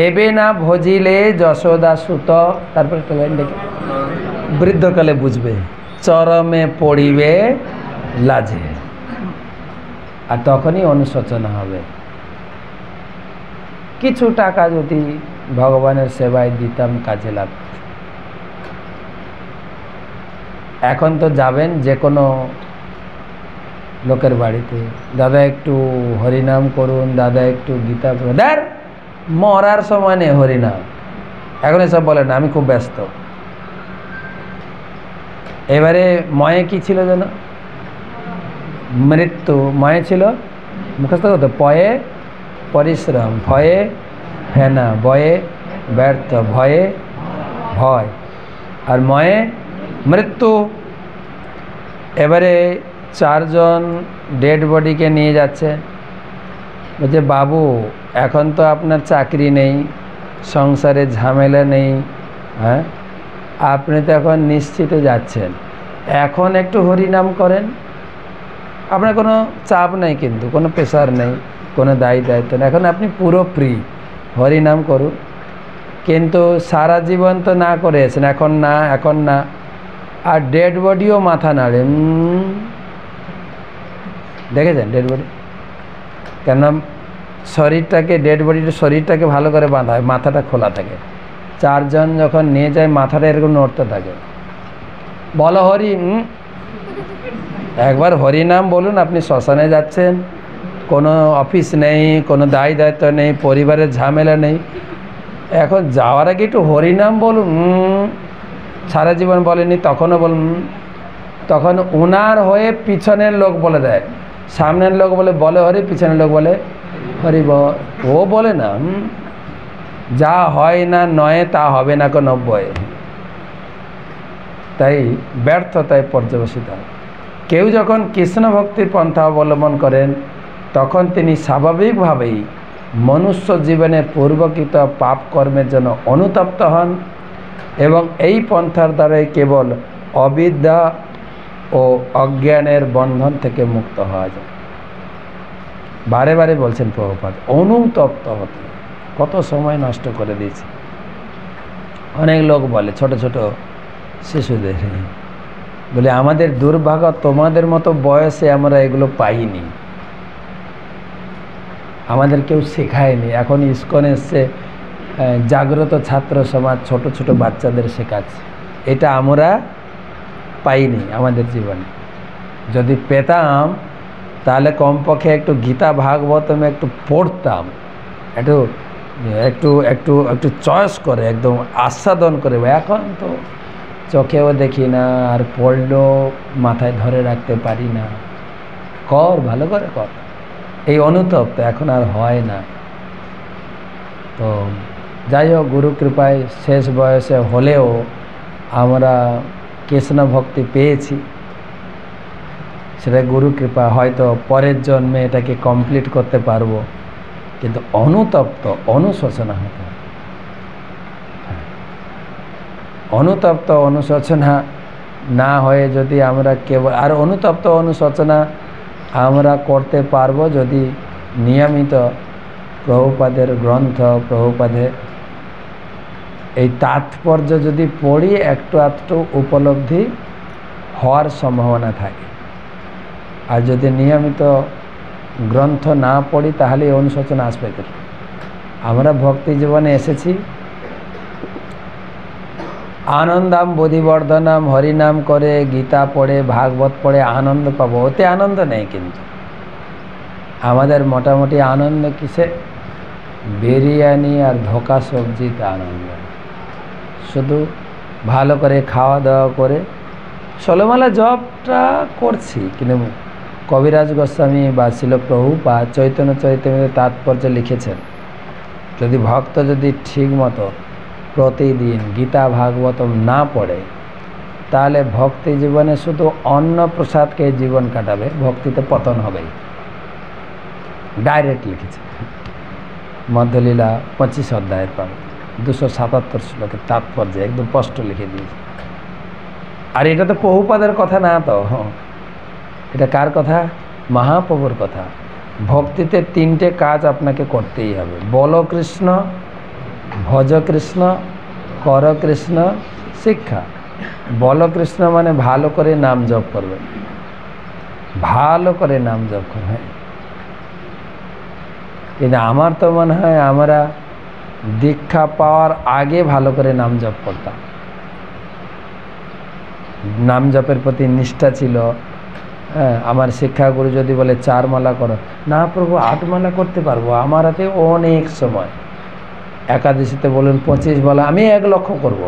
এবে না ভজিলে যশোদা সুত, তারপর একটা লাইন দেখে বৃদ্ধকালে বুঝবে চরমে পড়িবে লাজে, আর তখনই অনুশোচনা হবে। কিছু টাকা যদি ভগবানের সেবায় দিতাম কাজে লাগত। এখন তো যাবেন যে কোনো লোকের বাড়িতে, দাদা একটু হরিনাম করুন, দাদা একটু গীতা পড়ুন, দেখ মরার সময় নেই হরিনাম, এখন এসব বলে না, আমি খুব ব্যস্ত। এবারে ময়ে কি ছিল যেন, মৃত্যু, ময়ে ছিল মুখস্থ করতে, পয়ে পরিশ্রম, ভয়ে হেনা, বয়ে ব্যর্থ, ভয়ে ভয়, আর ময়ে মৃত্যু। এবারে চারজন ডেড বডিকে নিয়ে যাচ্ছে, বলছে বাবু এখন তো আপনার চাকরি নেই, সংসারে ঝামেলা নেই, হ্যাঁ আপনি তো এখন নিশ্চিত যাচ্ছেন, এখন একটু হরিনাম করেন, আপনার কোনো চাপ নেই, কিন্তু কোনো প্রেশার নেই, কোনো দায়িত্ব নেই, এখন আপনি পুরো ফ্রি, হরিনাম করুন। কিন্তু সারা জীবন তো না করেছেন, এখন না, এখন না। আর ডেড বডিও মাথা নাড়ে, দেখেছেন ডেড বডি? কেন শরীরটাকে, ডেড বডিটা শরীরটাকে ভালো করে বাঁধা হয়, মাথাটা খোলা থাকে। চারজন যখন নিয়ে যায় মাথাটা এরকম নড়তে থাকে, বলো হরি, একবার হরিনাম বলুন, আপনি শ্মশানে যাচ্ছেন, কোনো অফিস নেই, কোনো দায়িত্ব নেই, পরিবারের ঝামেলা নেই, এখন যাওয়ার আগে একটু হরিনাম বলুন। সারা জীবন বলেনি, তখনও বলুন। তখন ওনার হয়ে পিছনের লোক বলে দেয়, সামনের লোক বলে বলে হরি, পিছনের লোক বলে হরি বল, ও বলে না, যা হয় না নয় তা হবে না কো 90। তাই ব্যর্থতায় পর্যবসিত হয়। কেউ যখন কৃষ্ণ ভক্তির পন্থা অবলম্বন করেন তখন তিনি স্বাভাবিকভাবেই মনুষ্য জীবনে পূর্বকৃত পাপ কর্মের জন্য অনুতপ্ত হন এবং এই পন্থার দ্বারাই কেবল অবিদ্যা ও অজ্ঞানের বন্ধন থেকে মুক্ত হওয়া যায়। বারে বারে বলছেন প্রভুপাদ, অনুতপ্ত হতে, কত সময় নষ্ট করে দিয়েছে। অনেক লোক বলে, ছোট ছোট শিশুদের, বলে আমাদের দুর্ভাগ্য, তোমাদের মতো বয়সে আমরা এগুলো পাইনি, আমাদের কেউ শেখায়নি। এখন ইস্কন এসছে, জাগ্রত ছাত্র সমাজ ছোট ছোট বাচ্চাদের শেখাচ্ছে, এটা আমরা পাইনি আমাদের জীবনে। যদি পেতাম তাহলে কমপক্ষে একটু গীতা ভাগবতমে একটু পড়তাম, একটু একটু একটু একটু চয়েস করে, একদম আস্বাদন করে। এখন তো চোখেও দেখি না, আর পড়লেও মাথায় ধরে রাখতে পারি না। কর, ভালো করে কর। এই অনুতপ্ত এখন আর হয় না। তো যাই হোক, গুরু কৃপায় শেষ বয়সে হলেও আমরা কৃষ্ণ ভক্তি পেয়েছি, সেটা গুরু কৃপা। হয়তো পরের জন্মে এটাকে কমপ্লিট করতে পারবো, কিন্তু অনুতপ্ত, অনুশোচনা হতে, অনুতপ্ত অনুশোচনা না হয়ে যদি আমরা কেবল, আর অনুতপ্ত অনুশোচনা আমরা করতে পারবো যদি নিয়মিত প্রভুপাদের গ্রন্থ, প্রভুপাদের এই তাৎপর্য যদি পড়ি, একটু একটু উপলব্ধি হওয়ার সম্ভাবনা থাকে। আর যদি নিয়মিত গ্রন্থ না পড়ি তাহলে এই অনুশোচনা আসবে। আমরা ভক্তি জীবনে এসেছি আনন্দাম বোধিবর্ধনাম, হরিনাম করে, গীতা পড়ে, ভাগবত পড়ে আনন্দ পাবো, ওতে আনন্দ নেই। কিন্তু আমাদের মোটামুটি আনন্দ কিসে? বিরিয়ানি আর ধোকা সবজিতে আনন্দ। শুধু ভালো করে খাওয়া দাওয়া করে ষোলমালা জপটা করছি, কিন্তু কবিরাজ গোস্বামী বা শিল প্রভুপাদ চৈতন্য চৈতন্যের তাৎপর্য লিখেছেন, যদি ভক্ত যদি ঠিক মতো প্রতিদিন গীতা ভাগবতম না পড়ে তাহলে ভক্তি জীবনে শুধু অন্ন প্রসাদকে জীবন কাটাবে, ভক্তিতে পতন হবেই। ডাইরেক্ট লিখেছে মধ্যলীলা 25 অধ্যায়ের পাবে 277 শ্লোকের তাৎপর্য একদম স্পষ্ট লিখে দিয়েছে। আর এটা তো প্রভুপাদের কথা না, তো এটা কার কথা? মহাপ্রভুর কথা। ভক্তিতে 3টে কাজ আপনাকে করতেই হবে, বলো কৃষ্ণ, ভজ কৃষ্ণ, কর কৃষ্ণ, শিক্ষা। বলো কৃষ্ণ মানে ভালো করে নাম জপ করবে, ভালো করে নাম জপ করবে। কিন্তু আমার তো মনে হয় আমরা দীক্ষা পাওয়ার আগে ভালো করে নাম জপ করতাম, নাম জপের প্রতি নিষ্ঠা ছিল। হ্যাঁ, আমার শিক্ষাগুরু যদি বলে 4 মালা করো, না প্রভু 8 মালা করতে পারবো, আমার হাতে অনেক সময়। একাদশীতে বলুন 25 বলা, আমি 1 লক্ষ করব।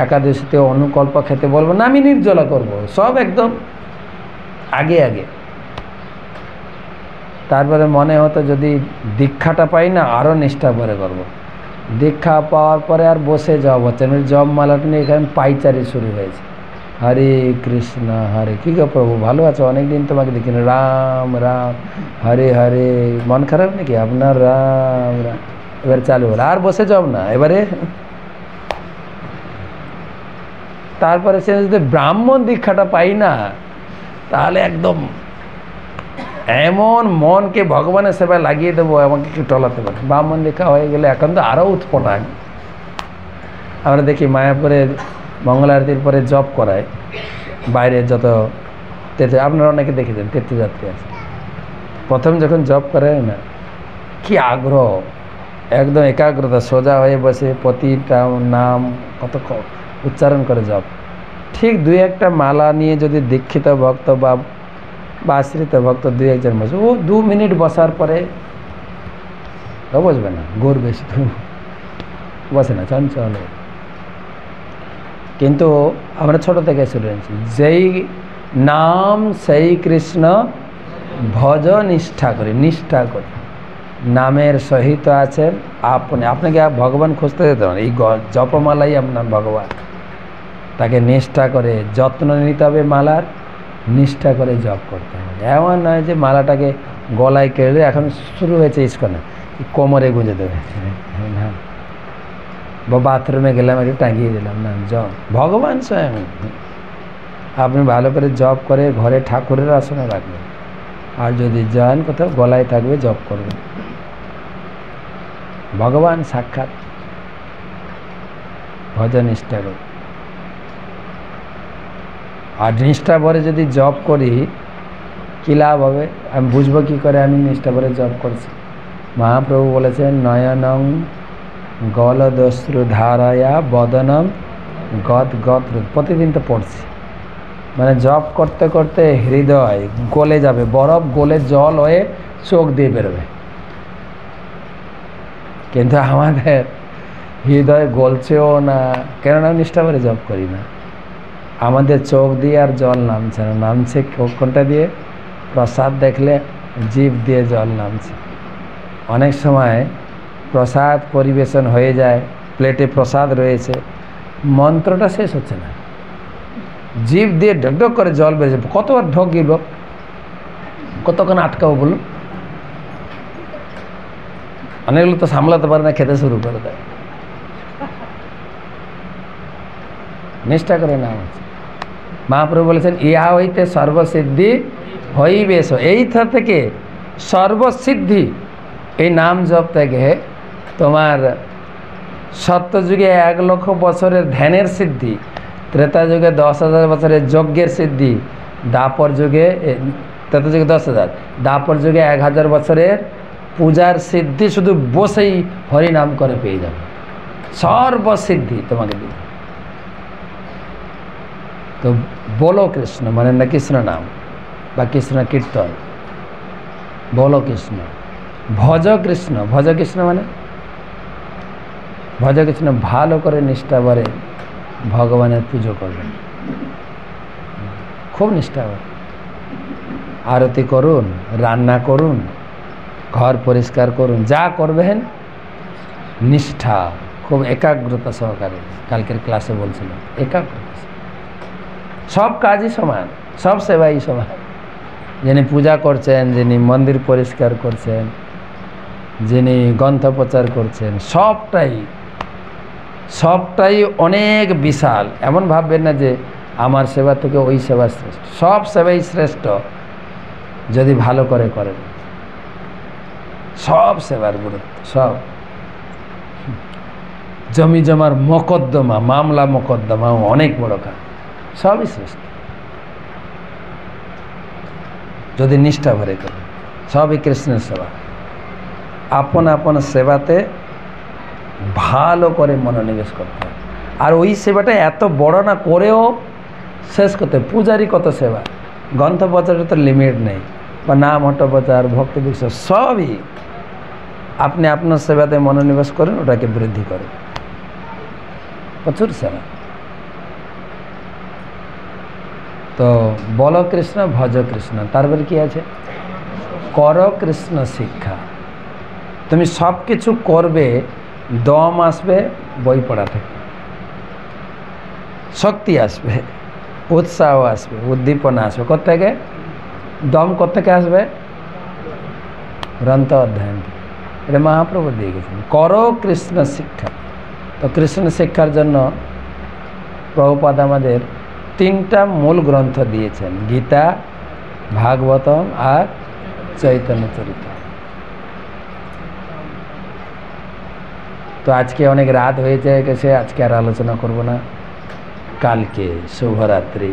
একাদশীতে অনুকল্প খেতে বলবো না, আমি নির্জলা করব। সব একদম আগে আগে। তারপরে মনে হতো যদি দীক্ষাটা পাই না আরও নিষ্ঠা করে করব। দীক্ষা পাওয়ার পরে আর বসে জব হচ্ছে না, জব মালাটা নিয়ে এখানে পাইচারি শুরু হয়েছে। হরে কৃষ্ণ হরে, কী গো প্রভু ভালো আছো, অনেকদিন তোমাকে দেখিনি, রাম রাম হরে হরে। মন খারাপ নাকি আপনার? রাম রাম। এবার চালু হলো, আর বসে যাব না এবারে। তারপরে সে যদি ব্রাহ্মণ দীক্ষাটা পাই না তাহলে একদম এমন মনকে ভগবানের সেবায় লাগিয়ে দেবো, আমাকে কি টলাতে পারে। ব্রাহ্মণ দীক্ষা হয়ে গেলে এখন তো আরও উৎপটাং। আমরা দেখি মায়াপুরে মঙ্গল আরতির পরে জপ করায়, বাইরে যত আপনারা অনেকে দেখেছেন তীর্থযাত্রী আছে, প্রথম যখন জপ করে না কি আগ্রহ, একদম একাগ্রতা, সোজা হয়ে বসে প্রতিটা নাম কত উচ্চারণ করে জপ। ঠিক 2-1টা মালা নিয়ে যদি দীক্ষিত ভক্ত বা আশ্রিত ভক্ত 2-1 জন বসে, ও 2 মিনিট বসার পরে ও বসবে না, গোর বেশি বসে না, চঞ্চল। কিন্তু আমরা ছোট থেকে শুনে নিয়েছি, যেই নাম সেই কৃষ্ণ ভজ নিষ্ঠা করে, নিষ্ঠা করে নামের সহিত আছেন আপনি। আপনাকে ভগবান খুঁজতে যেতে পারেন, এই জপমালাই আপনার ভগবান। তাকে নিষ্ঠা করে যত্ন নিতে হবে, মালার নিষ্ঠা করে জপ করতে হবে। এমন নয় যে মালাটাকে গলায় কেড়ে, এখন শুরু হয়েছে ইস্কনে কোমরে গুঁজে দেবে না, বা বাথরুমে গেলাম একটু টাঙিয়ে দিলাম না, জপ ভগবান স্বয়ং। আপনি ভালো করে জপ করে ঘরে ঠাকুরের আসনে রাখবেন, আর যদি যান কোথাও গলায় থাকবে, জপ করবেন, ভগবান সাক্ষাৎ। ভজ নিষ্ঠা করে, আর নিষ্ঠা ভরে যদি জপ করি কী লাভ হবে? আমি বুঝবো কী করে আমি নিষ্ঠা ভরে জপ করছি? মহাপ্রভু বলেছেন, নয়নং গলদশ্রু ধারায়া বদনম গদ গদ। প্রতিদিন তো পড়ছি, মানে জপ করতে করতে হৃদয় গলে যাবে, বরফ গলে জল হয়ে চোখ দিয়ে বেরোবে। কিন্তু আমাদের হৃদয় গলছেও না, কেননা নিষ্ঠা ভরে জপ করি না। আমাদের চোখ দিয়ে আর জল নামছে না, নামছে কোনটা দিয়ে? প্রসাদ দেখলে জিভ দিয়ে জল নামছে। অনেক সময় প্রসাদ পরিবেশন হয়ে যায়, প্লেটে প্রসাদ রয়েছে, মন্ত্রটা শেষ হচ্ছে না, জিভ দিয়ে ঢকঢক করে জল বেরিয়েছে। কতবার ঢোক গিল, কতক্ষণ আটকাবো বলুন? অনেকগুলো তো সামলাতে পারে না, খেতে শুরু করে দেয়। নিষ্ঠা করে নাম আছে। মহাপ্রভু বলেছেন ইহা হইতে সর্বসিদ্ধি হইবে। এইটা থেকে সর্বসিদ্ধি, এই নাম জপ থেকে তোমার সত্যযুগে 1 লক্ষ বছরের ধ্যানের সিদ্ধি, ত্রেতা যুগে 10,000 বছরের যজ্ঞের সিদ্ধি, দাপর যুগে ত্রেতা যুগে 10,000, দাপর যুগে 1000 বছরের পূজার সিদ্ধি শুধু বসেই হরিনাম করে পেয়ে যাবে। সর্বসিদ্ধি তোমাকে দিবে। তো বলো কৃষ্ণ মানে না কৃষ্ণ নাম বা কৃষ্ণ কীর্তন, বলো কৃষ্ণ, ভজ কৃষ্ণ। ভজ কৃষ্ণ মানে ভজ কৃষ্ণ ভালো করে নিষ্ঠা ভরে ভগবানের পুজো করবেন, খুব নিষ্ঠা ভরে আরতি করুন, রান্না করুন, ঘর পরিষ্কার করুন, যা করবেন নিষ্ঠা, খুব একাগ্রতা সহকারে। কালকের ক্লাসে বলছিলাম একাগ্রতা, সব কাজই সমান, সব সেবাই সমান। যিনি পূজা করছেন, যিনি মন্দির পরিষ্কার করছেন, যিনি গ্রন্থ প্রচার করছেন, সবটাই অনেক বিশাল। এমন ভাববেন না যে আমার সেবা থেকে ওই সেবা শ্রেষ্ঠ, সব সেবাই শ্রেষ্ঠ যদি ভালো করে করেন। সব সেবার গুরুত্ব, সব জমি জমার মকদ্দমা, মামলা মকদ্দমা অনেক বড় কাজ, সবই শ্রেষ্ঠ যদি নিষ্ঠা ভরে করে। সবই কৃষ্ণের সেবা। আপন আপন সেবাতে ভালো করে মনোনিবেশ করতে হবে। আর ওই সেবাটা এত বড় না করেও শেষ করতে। পূজারই কত সেবা, গ্রন্থ প্রচারের তো লিমিট নেই, বা নাম হট্ট প্রচার, ভক্তি বিশ্বাস, সবই আপনি আপনার সেবাতে মনোনিবেশ করেন, ওটাকে বৃদ্ধি করেন। প্রচুর সেবা। তো বলো কৃষ্ণ, ভজ কৃষ্ণ, তারপরে কি আছে? কর কৃষ্ণ শিক্ষা। তুমি সব কিছু করবে, দম আসবে বই পড়া থেকে, শক্তি আসবে, উৎসাহ আসবে, উদ্দীপনা আসবে। কোত্থেকে? দম কোত্থেকে আসবে? গ্রন্থ অধ্যয়ন। এটা মহাপ্রভু দিয়ে গেছেন, করো কৃষ্ণ শিক্ষা। তো কৃষ্ণ শিক্ষার জন্য প্রভুপাদ আমাদের 3টা মূল গ্রন্থ দিয়েছেন, গীতা, ভাগবতম আর চৈতন্য চরিত। তো আজকে অনেক রাত হয়েছে গেছে, আজকে আর আলোচনা করব না, কালকে। শুভরাত্রি।